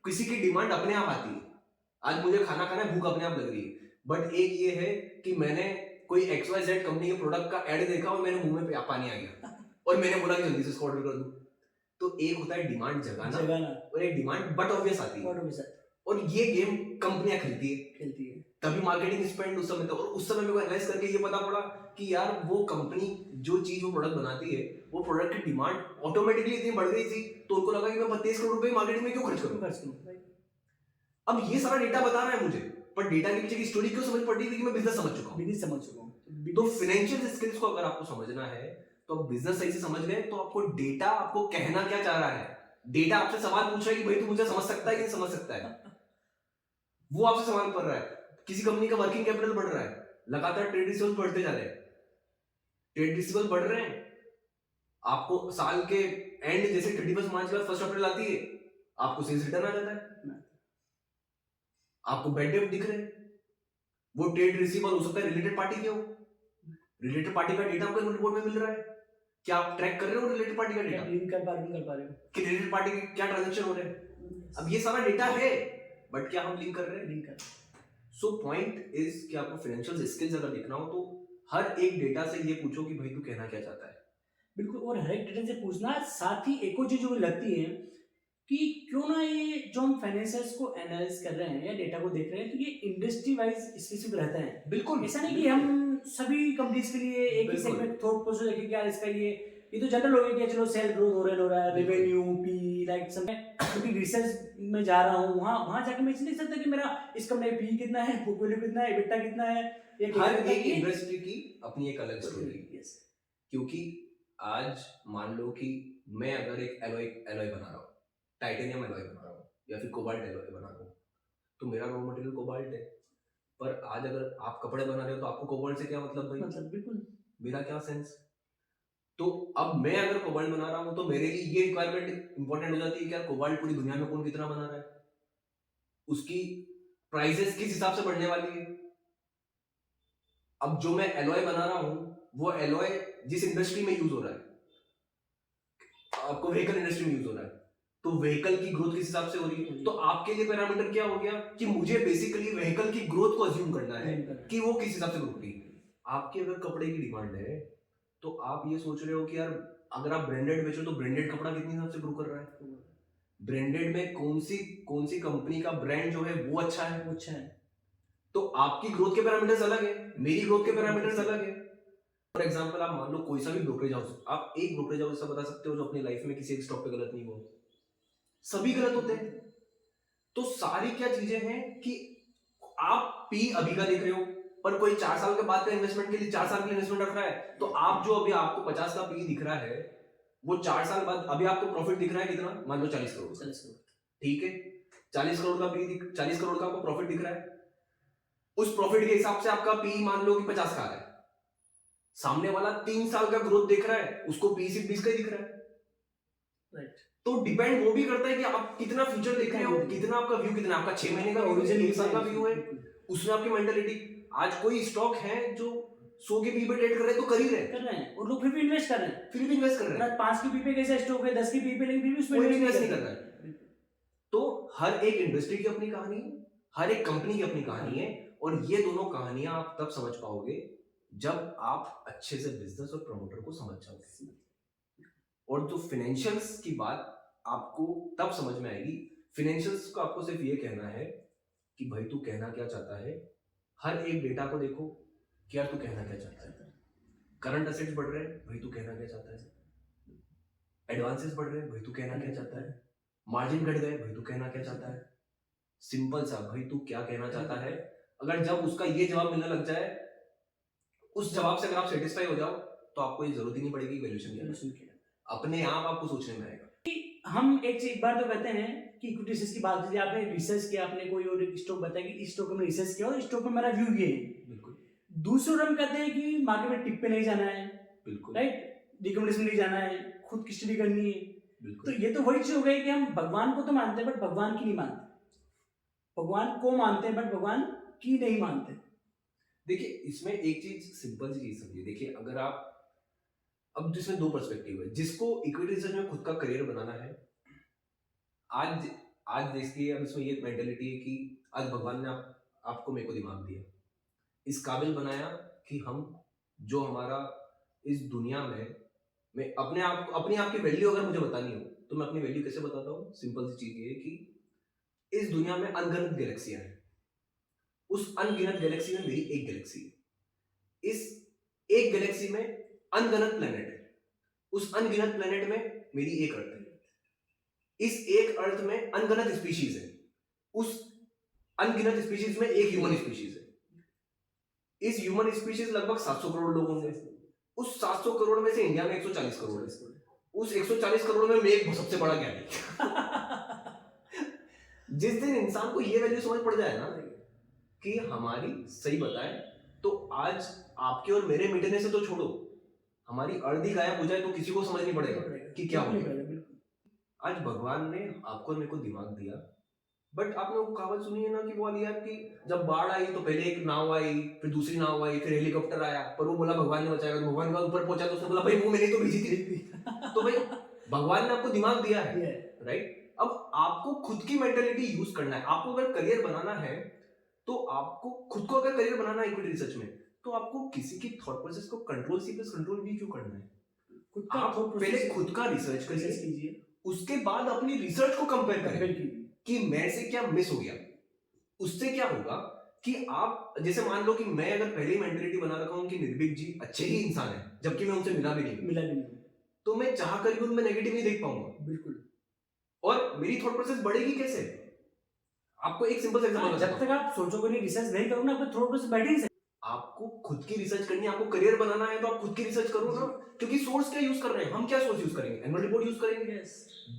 किसी की डिमांड अपने आप आती है, आज मुझे खाना खाना भूख अपने आप लग रही है, बट एक ये है कि मैंने कोई XYZ कंपनी के प्रोडक्ट का ऐड देखा और मेरे मुंह में पानी आ गया और मैंने बोला कि जल्दी से इसको ऑर्डर कर दूं। तो एक होता है डिमांड जगाना और एक डिमांड बट ऑब्वियस आती है, और ये गेम कंपनियां खेलती है, तभी मार्केटिंग स्पेंड उस समय, और उस समय मेरे को एनालाइज करके ये पता पड़ा कि यार वो कंपनी जो चीज वो प्रोडक्ट बनाती है, वो प्रोडक्ट की डिमांड ऑटोमेटिकली इतनी बढ़ गई थी, तो उनको लगा कि मैं 32 करोड़ रुपए मार्केटिंग में क्यों खर्च करूं। अब ये सारा डेटा बता रहा है मुझे, पर डेटा के पीछे की स्टोरी क्यों समझ पड़ रही थी कि मैं बिजनेस समझ चुका हूं। तो फाइनेंशियल स्किल्स को अगर आपको समझना है तो आप बिजनेस सही से समझ गए, तो आपको डेटा आपको कहना क्या चाह रहा है, डेटा आपसे सवाल पूछ रहा है कि भाई तू मुझे समझ सकता है कि नहीं समझ सकता है, वो आपसे सवाल कर रहा है। किसी कंपनी का वर्किंग कैपिटल बढ़ रहा है, लगातार ट्रेड रिसीवेबल्स बढ़ते जा रहे हैं, ट्रेड रिसीवेबल्स बढ़ रहे हैं, आपको साल के एंड जैसे 31 मार्च के बाद 1 अप्रैल आती है, आपको सेल्स रिटर्न आ जाता है, आपको बैड डेट दिख रहे हैं, वो ट्रेड रिसीवेबल हो सकता है रिलेटेड पार्टी के हो, रिलेटेड पार्टी का डेटा आपको रिपोर्ट में मिल रहा है, क्या आप ट्रैक कर रहे हो रिलेटेड पार्टी का डेटा, लिंक कर पा रहे हो कि रिलेटेड पार्टी के क्या ट्रांजैक्शन हो रहे हैं। अब ये सारा डेटा है, बट क्या हम लिंक कर रहे हैं, सो पॉइंट इज कि आपको फाइनेंशियल स्किल्स अगर देखना हो तो हर एक डेटा से ये पूछो कि भाई तू कहना क्या चाहता है। बिल्कुल, और हर एक डेटा से पूछना, साथ ही एक और चीज जो लगती है कि क्यों ना ये जो हम फाइनेंशियल्स को एनालाइज कर रहे हैं या डेटा को देख रहे हैं, तो ये इंडस्ट्री वाइज स्पेसिफिक रहता है। बिल्कुल, ऐसा नहीं कि हम सभी कंपनीज के लिए एक ही सेगमेंट थॉट प्रोसेस रखें कि यार इसका ये तो जनरल हो गया कि चलो सेल ग्रोथ हो रहा है, रेवेन्यू पी लाइक सब, क्योंकि रिसर्च में जा रहा हूँ, वहाँ जाके मैं नहीं सकता कि मेरा इस कंपनी पी कितना है, बुक वैल्यू कितना है, EBITDA कितना है, हर एक इंडस्ट्री की अपनी एक अलग स्टोरी है। क्योंकि आज मान लो कि मैं अगर एक एलॉय बना रहा हूँ, टाइटेनियम एलॉय बना रहा हूँ या फिर कोबाल्ट एलॉय बना रहा हूँ, तो मेरा रॉ मटेरियल कोबाल्ट है। पर आज अगर आप कपड़े बना रहे हो तो आपको कोबाल्ट से क्या मतलब भाई? मतलब बिल्कुल मेरा क्या सेंस? तो अब मैं अगर कोबाल्ट बना रहा हूँ तो मेरे लिए ये रिक्वायरमेंट इंपॉर्टेंट हो जाती है कि यार कोबाल्ट पूरी दुनिया में कौन कितना बना रहा है, उसकी प्राइसेस किस हिसाब से बढ़ने वाली है। अब जो मैं एलॉय बना रहा हूँ वो एलॉय जिस इंडस्ट्री में यूज हो रहा है, आपको व्हीकल इंडस्ट्री में यूज हो रहा है, तो व्हीकल की ग्रोथ किस हिसाब से हो रही है। तो आपके लिए पैरामीटर क्या हो गया कि मुझे बेसिकली व्हीकल की ग्रोथ को अज्यूम करना है कि वो किस हिसाब से ग्रो होगी। आपकी अगर कपड़े की डिमांड है तो आप ये सोच रहे हो कि यार अगर आप ब्रांडेड बेचो तो ब्रांडेड कपड़ा कितनी हिसाब से ग्रो कर रहा है, ब्रांडेड में कौन सी कंपनी का ब्रांड जो है वो अच्छा है। तो आपकी ग्रोथ के पैरामीटर्स अलग है, मेरी ग्रोथ के पैरामीटर्स अलग है। फॉर एग्जांपल आप मान लो कोई सा भी ब्रोकरेज हाउस, आप एक ब्रोकरेज हाउस ऐसा बता सकते हो जो अपनी लाइफ में किसी एक स्टॉक पे गलत नहीं हुआ? सभी गलत होते हैं। तो सारी क्या चीजें हैं कि आप पी अभी का देख रहे हो, पर कोई 4 साल के बाद का इन्वेस्टमेंट के लिए 4 साल के इन्वेस्टमेंट रख रहा है, तो आप जो अभी आपको 50 का पी दिख रहा है वो 4 साल बाद अभी आपको प्रॉफिट दिख रहा है कितना? मान लो 40 करोड़। ठीक है, 40 करोड़ का पी 40 करोड़ का आपको प्रॉफिट दिख रहा है, उस प्रॉफिट के हिसाब से आपका पी मान लो कि 50 का आ रहा है। सामने वाला 3 साल का ग्रोथ देख रहा है, उसको पी सिर्फ 20 का ही दिख रहा है। राइट। तो डिपेंड वो भी करता है कि आप कितना फ्यूचर देख रहे हो, कितना आपका व्यू, कितना आपका 6 महीने का व्यू है, 1 साल का व्यू है, उसमें आपकी मेंटालिटी। आज कोई स्टॉक है जो 100 के पी पे ट्रेड कर रहे हैं तो कर ही रहे हैं और लोग फिर भी इन्वेस्ट कर रहे हैं। 5 की पी पे कैसा स्टॉक है, 10 की पी पे, लेकिन फिर भी उसमें इन्वेस्ट नहीं कर रहा है। तो हर एक इंडस्ट्री की अपनी कहानी है, हर एक कंपनी की अपनी कहानी है, और ये दोनों कहानियां आप तब समझ पाओगे जब आप अच्छे से बिजनेस और प्रमोटर को समझ जाओगे। और जो फाइनेंशियल्स की बात आपको तब समझ में आएगी। फाइनेंशियल्स को आपको सिर्फ ये कहना है कि भाई तू कहना क्या चाहता है, हर एक डेटा को देखो कि यार तू कहना क्या चाहता है। करंट असेट्स बढ़ रहे हैं, भाई तू कहना क्या चाहता है। एडवांसेस बढ़ रहे हैं, भाई तू कहना क्या चाहता है। मार्जिन घट गए, भाई तू कहना क्या चाहता है। सिंपल सा, भाई तू क्या कहना चाहता है। अगर जब उसका ये जवाब मिलने लग जाए, उस जवाब से अगर आप सेटिस्फाई हो जाओ तो आपको ये जरूरत ही नहीं पड़ेगी वैल्यूएशन की, अपने आप आपको सोचने में आएगा। हम एक बार तो कहते हैं कि इक्विटी रिसर्च की बात कीजिए, आपने रिसर्च किया, आपने कोई और स्टॉक बताया कि इस स्टॉक में रिसर्च किया और स्टॉक में मेरा व्यू ये है। बिल्कुल। दूसरे हम कहते हैं कि मार्केट में टिप पे नहीं जाना है, बिल्कुल राइट, रिकमेंडेशन नहीं जाना है, खुद की स्टडी करनी है। बिल्कुल। तो ये तो वही चीज हो गई कि हम भगवान को तो मानते हैं बट भगवान की नहीं मानते, भगवान को मानते हैं बट भगवान की नहीं मानते। देखिए इसमें एक चीज, सिंपल सी चीज समझिए। देखिए अगर आप, अब जिसमें 2 पर्सपेक्टिव है, जिसको इक्विटी रिसर्च में खुद का करियर बनाना है, आज देखिए अब इसमें ये मेंटालिटी है कि आज भगवान ने आपको मेरे को दिमाग दिया, इस काबिल बनाया कि हम जो हमारा इस दुनिया में, मैं अपने आप की वैल्यू अगर मुझे बतानी हो तो मैं अपनी वैल्यू कैसे बताता हूँ। सिंपल सी चीज ये है कि इस दुनिया में अनगिनत गैलेक्सियां हैं, उस अनगिनत गैलेक्सी में मेरी एक गैलेक्सी है, इस एक गैलेक्सी में अनगिनत प्लेनेट है, उस अनगिनत प्लेनेट में मेरी एक अर्थ है, इस एक अर्थ में अनगिनत स्पीशीज है, उस अनगिनत स्पीशीज में एक ह्यूमन स्पीशीज है, इस ह्यूमन स्पीशीज लगभग 700 करोड़ लोग होंगे, उस 700 करोड़ में से इंडिया में 140 करोड़ है, उस 140 करोड़ में मैं एक सबसे बड़ा ज्ञानी। जिस दिन इंसान को ये वैल्यू समझ पड़ जाए ना कि हमारी, सही बताएं तो आज आपके और मेरे मिटने से तो छोड़ो, हमारी अर्थ ही गायब हो जाए तो किसी को समझ नहीं पड़ेगा कि क्या हो गया। आज भगवान ने आपको और मेरे को दिमाग दिया, बट आपने वो कहावत सुनी है ना कि वो वाली यार कि जब बाढ़ आई तो पहले एक नाव आई, फिर दूसरी नाव आई, फिर हेलीकॉप्टर आया, पर वो बोला भगवान ने बचाएगा, तो भगवान का ऊपर पहुंचा तो उसने बोला भाई वो मैंने तो भेजी थी। तो भाई भगवान ने आपको दिमाग दिया है, राइट। अब आपको खुद की मेंटालिटी यूज करना है। आपको अगर करियर बनाना है तो आपको खुद को अगर करियर बनाना है इक्विटी रिसर्च में, तो आपको किसी की थॉट प्रोसेस को control C plus control V क्यों करना है। आप पहले खुद का रिसर्च कीजिए, उसके बाद अपनी रिसर्च को कंपेयर करें कि मेरे से क्या मिस हो गया। उससे क्या होगा कि आप, जैसे मान लो कि मैं अगर पहले ही मेंटालिटी बना रखा हूं कि निर्भीक जी अच्छे ही इंसान है, जबकि मैं उनसे मिला भी नहीं, तो मैं चाह कर भी उनमें नेगेटिव नहीं देख पाऊंगा। बिल्कुल। और मेरी थॉट प्रोसेस बढ़ेगी कैसे? आपको एक सिंपल एग्जांपल, जब तक आप सोचोगे नहीं, रिसर्च नहीं करोगे ना, आपको थॉट प्रोसेस बढ़ ही नहीं। आपको खुद की रिसर्च करनी है, आपको करियर बनाना है तो आप खुद की रिसर्च करो ना, क्योंकि सोर्स क्या यूज कर रहे हैं हम, क्या सोर्स यूज करेंगे, एनुअल रिपोर्ट यूज करेंगे।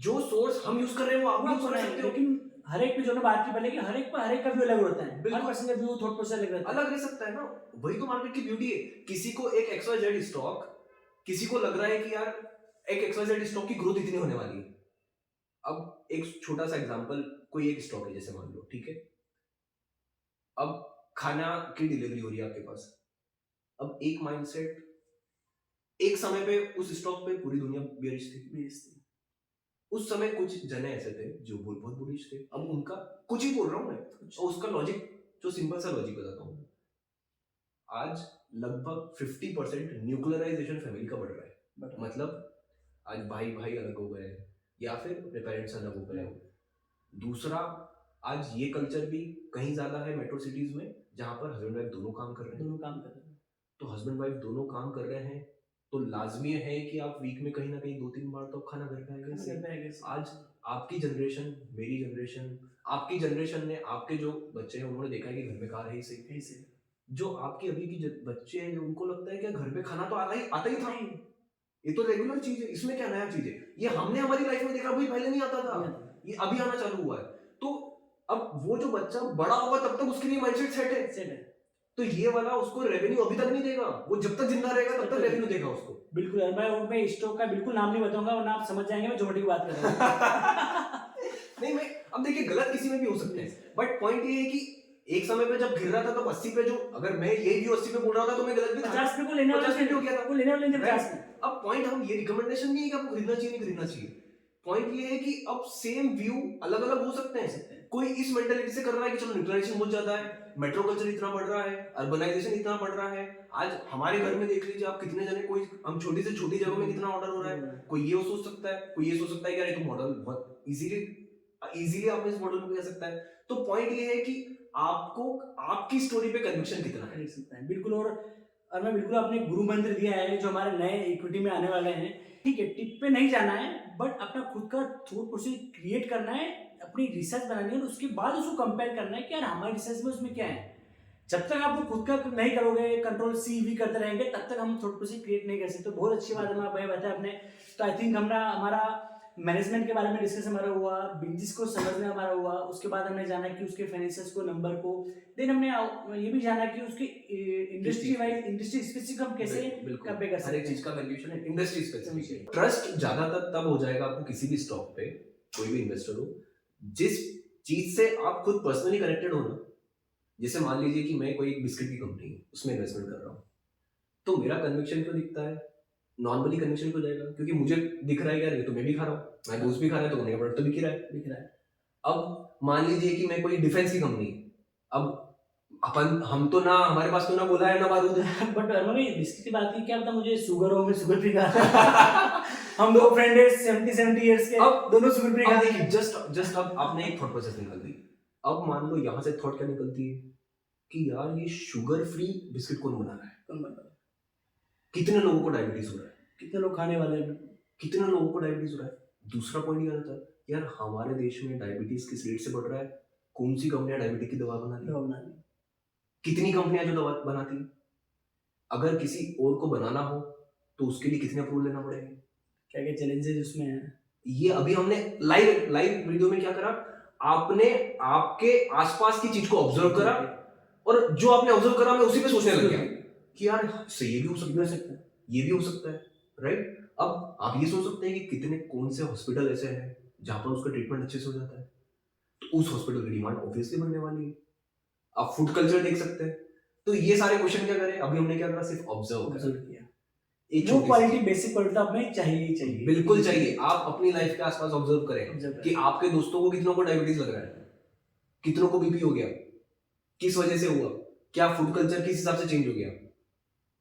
जो सोर्स हम यूज कर रहे हैं वो आप यूज कर सकते हो। लेकिन हर एक पे जो ने बात की पहले कि हर एक का व्यू अलग होता है, हर बिल्कुल। पर्सन का व्यू थॉट प्रोसेस अलग रहता है। अलग रह सकता है ना, वही तो मार्केट की ब्यूटी है। किसी को एक XYZ स्टॉक, किसी को लग रहा है कि यार एक XYZ स्टॉक की ग्रोथ इतनी होने वाली है। अब एक छोटा सा एग्जांपल, कोई एक स्टॉक है जैसे मान लो, ठीक है, अब खाना की डिलीवरी हो रही है आपके पास। अब एक माइंडसेट, एक समय पे उस स्टॉक पे पूरी दुनिया बेरिश थी। उस समय कुछ जने ऐसे थे जो बहुत बुलिश थे। अब उनका कुछ ही बोल रहा हूँ मैं, और उसका लॉजिक जो सिंपल सा लॉजिक बताता हूँ। आज लगभग 50% न्यूक्लियराइजेशन फैमिली का बढ़ रहा है। मतलब आज भाई भाई अलग हो गए या फिर अपने पेरेंट्स अलग हो गए। दूसरा, आज ये कल्चर भी कहीं ज्यादा है मेट्रो सिटीज में, जहां पर हस्बैंड वाइफ दोनों काम कर रहे हैं। तो हस्बैंड वाइफ दोनों काम कर रहे हैं तो लाजमी है कि आप वीक में कहीं ना कहीं 2-3 बार तो खाना घर पे आएगा। आज आपकी जनरेशन, मेरी जनरेशन, आपकी जनरेशन ने, आपके जो बच्चे हैं उन्होंने देखा है कि घर में खा रहे ही सही। जो आपकी अभी की बच्चे हैं, जो उनको लगता है कि घर पे खाना तो आता ही था, ये तो रेगुलर चीज है, इसमें क्या नया चीज है। ये हमने हमारी लाइफ में देखा, भाई पहले नहीं आता था, ये अभी आना चालू हुआ है। तो अब वो जो बच्चा बड़ा होगा तब तक उसके लिए माइंडसेट सेट है। तो ये वाला उसको रेवेन्यू अभी तक नहीं देगा, वो जब तक जिंदा रहेगा तब तक रेवेन्यू देगा उसको। बिल्कुल यार, मैं स्टॉक का बिल्कुल नाम नहीं बताऊंगा वरना आप समझ जाएंगे मैं जोमेटो की बात कर रहा हूं। नहीं, मैं अब देखिए गलत किसी में भी हो सकते हैं, बट पॉइंट ये है कि एक समय पे जब गिर रहा था तब 80 पे, जो अगर मैं यही व्यू 80 पे बोल रहा था तो मैं गलत भी था। 50 पे को लेने वाला 50 पे हो गया था, वो लेने वाले थे 50 में। अब पॉइंट, हम ये रिकमेंडेशन नहीं है कि आपको खरीदना चाहिए नहीं खरीदना चाहिए। पॉइंट ये है कि अब सेम व्यू अलग अलग हो सकते हैं। कोई इस मेंटालिटी से कर रहा है कि चलो न्यूट्रलाइजेशन बहुत ज्यादा है, मेट्रो कल्चर इतना बढ़ रहा है, अर्बनाइजेशन इतना बढ़ रहा है। आज हमारे घर में देख लीजिए आप कितने जने, कोई हम छोटी से छोटी जगह में कितना ऑर्डर हो रहा है। कोई ये सोच सकता है, कोई ये सोच सकता है कि यार ये तो मॉडल बहुत इजीली आप इस मॉडल को कह सकता है। तो पॉइंट ये है कि आपको आपकी स्टोरी पे कन्विक्शन कितना है। बिल्कुल। और मैं बिल्कुल अपने गुरु मंत्र दिया है जो हमारे नए इक्विटी में आने वाले हैं, ठीक है, टिप पे नहीं जाना है बट अपना खुद का थॉट प्रोसेस क्रिएट करना है, अपनी रिसर्च बनानी है और उसके बाद उसको कंपेयर करना है कि यार हमारी रिसर्च में उसमें क्या है। जब तक आप वो खुद का नहीं करोगे, कंट्रोल C भी करते रहेंगे, तब तक हम थॉट प्रोसेस क्रिएट नहीं कर सकते। तो बहुत अच्छी बात है, भाई बताया आपने। तो आई थिंक हमारा मैनेजमेंट के बारे में डिस्कस हमारा हुआ, बिजनेस को समझना हमारा हुआ, उसके बाद हमने जाना कि उसके फाइनेंशियल्स को, नंबर को, देन हमने ये भी जाना कि उसके इंडस्ट्री वाइज, इंडस्ट्री स्पेसिफिक हम कैसे कंपेयर कर सकते हैं। हर एक चीज का वैल्यूएशन है इंडस्ट्री स्पेसिफिक। ट्रस्ट ज्यादातर तब हो जाएगा आपको किसी भी स्टॉक पे, कोई भी इन्वेस्टर हो, जिस चीज से आप खुद पर्सनली कनेक्टेड हो ना। जैसे मान लीजिए कि मैं कोई बिस्किट की कंपनी है उसमें इन्वेस्टमेंट कर रहा हूँ, तो मेरा कन्विक्शन क्यों दिखता है, नॉर्मली कन्विक्शन क्यों जाएगा, क्योंकि मुझे दिख रहा है यार ये तो मैं भी खा रहा हूँ, मैं दोस्त भी खा रहा है तो उनका प्रोडक्ट तो बिक रहा है। अब मान लीजिए कि मैं कोई डिफेंस की कंपनी, अब हम तो ना, हमारे पास तो ना गोला है ना बारूद है। बट अरमान बिस्किट की बात की क्या पता मुझे शुगर हो, मैं शुगर फ्री खा हम दो फ्रेंड है 70 इयर्स के, अब दोनों शुगर फ्री खा। देखिए जस्ट अब आपने एक थॉट प्रोसेस निकाल दी। अब मान लो यहाँ से थॉट क्या निकलती है कि यार ये शुगर फ्री बिस्किट कौन बना रहा है, कितने लोगों को डायबिटीज हो रहा है, कितने लोग खाने वाले हैं, कितने लोगों को डायबिटीज हो रहा है। दूसरा पॉइंट ये आता है यार हमारे देश में डायबिटीज किस रेट से बढ़ रहा है, कौन सी कंपनियां डायबिटीज की दवा बना रही, कितनी कंपनियां जो दवा बनाती है, अगर किसी और को बनाना हो तो उसके लिए कितने अप्रूवल लेना पड़ेगा, क्या क्या चैलेंजेस उसमें है। ये अभी हमने लाइव वीडियो में क्या करा, आपने आपके आसपास की चीज को ऑब्जर्व करा और जो आपने ऑब्जर्व करा मैं उसी पे सोचने लग गया कि यार सही ये भी हो सकता है, ये भी हो सकता है, राइट। अब आप ये सोच सकते हैं कि कितने कौन से हॉस्पिटल ऐसे हैं जहां पर उसका ट्रीटमेंट अच्छे से हो जाता है, तो उस हॉस्पिटल की डिमांड ऑब्वियसली बढ़ने वाली है। आप फूड कल्चर देख सकते हैं। तो ये सारे क्वेश्चन क्या करें, अभी हमने क्या करा, सिर्फ ऑब्जर्व किया। एक वो क्वालिटी, बेसिक क्वालिटी तो हमें चाहिए, बिल्कुल चाहिए। आप अपनी लाइफ के आसपास ऑब्जर्व करें कि आपके दोस्तों को कितनों को डायबिटीज लग रहा है, कितनों को बीपी हो गया, किस वजह से हुआ, क्या फूड कल्चर किस हिसाब से चेंज हो गया,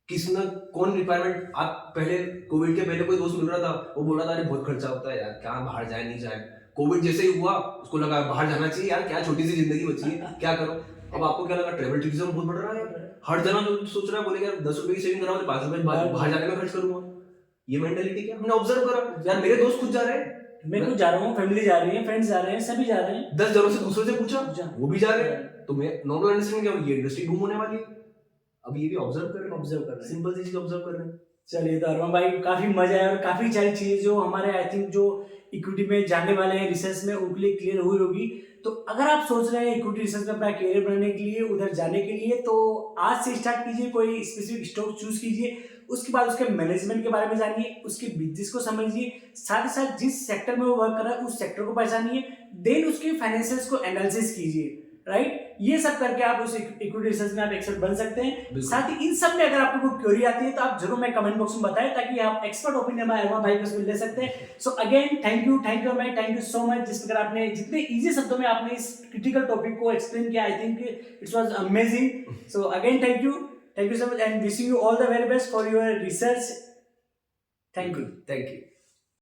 किसने कौन रिक्वायरमेंट। आप पहले कोविड के पहले कोई दोस्त मिल रहा था, वो बोल रहा था अरे बहुत खर्चा होता है यार, क्या बाहर जाए नहीं जाए। कोविड जैसे ही हुआ उसको लगा बाहर जाना चाहिए यार, क्या छोटी सी जिंदगी बची है, क्या करो। अब आपको क्या लगा, ट्रैवल टूरिज्म बहुत बढ़ रहा है, हर जना जो सोच रहा है बोलेगा 10 रुपए की सेविंग करा 5 रुपए बाहर जाने में खर्च करूंगा। ये मेंटालिटी क्या हमने ऑब्जर्व करा, यार मेरे दोस्त खुद जा रहे हैं, मैं खुद जा रहा हूँ, फैमिली जा रही है, फ्रेंड्स जा रहे हैं, सभी जा रहे हैं, 10 जनों से दूसरों से पूछा वो भी जा रहे हैं, तो मैं नॉर्मल अंडरस्टैंडिंग क्या, ये इंडस्ट्री बूम होने वाली है। अब ये भी ऑब्जर्व कर रहे हैं, सिंपल सी चीज ऑब्जर्व कर रहे हैं। चलिए तो अरमान भाई काफी मजा आया और काफी सारी चीजें जो हमारे आई थिंक जो इक्विटी में जाने वाले हैं रिसर्च में, उनके लिए क्लियर हुई होगी। तो अगर आप सोच रहे हैं इक्विटी रिसर्च में अपना करियर बनाने के लिए, उधर जाने के लिए, तो आज से स्टार्ट कीजिए, कोई स्पेसिफिक स्टॉक चूज कीजिए, उसके बाद उसके मैनेजमेंट के बारे में जानिए, उसके बिजनेस को समझिए, साथ ही साथ जिस सेक्टर में वो वर्क कर रहा है उस सेक्टर को पहचानिए, देन उसके फाइनेंशियल्स को एनालिसिस कीजिए, राइट। ये सब करके आप उस इक्विटी रिसर्च में आप एक्सपर्ट बन सकते हैं। साथ ही इन सब में अगर आपको कोई क्वेरी आती है तो आप जरूर मैं कमेंट बॉक्स में बताएं, ताकि आप एक्सपर्ट ओपिनियन अरमान भाई को ले सकते हैं। सो अगेन थैंक यू भाई, थैंक यू सो मच, जिस प्रकार आपने जितने इजी शब्दों में आपने इस क्रिटिकल टॉपिक को एक्सप्लेन किया, I think it's was amazing. So again thank you so much and wishing you all the very best for your research. Thank you.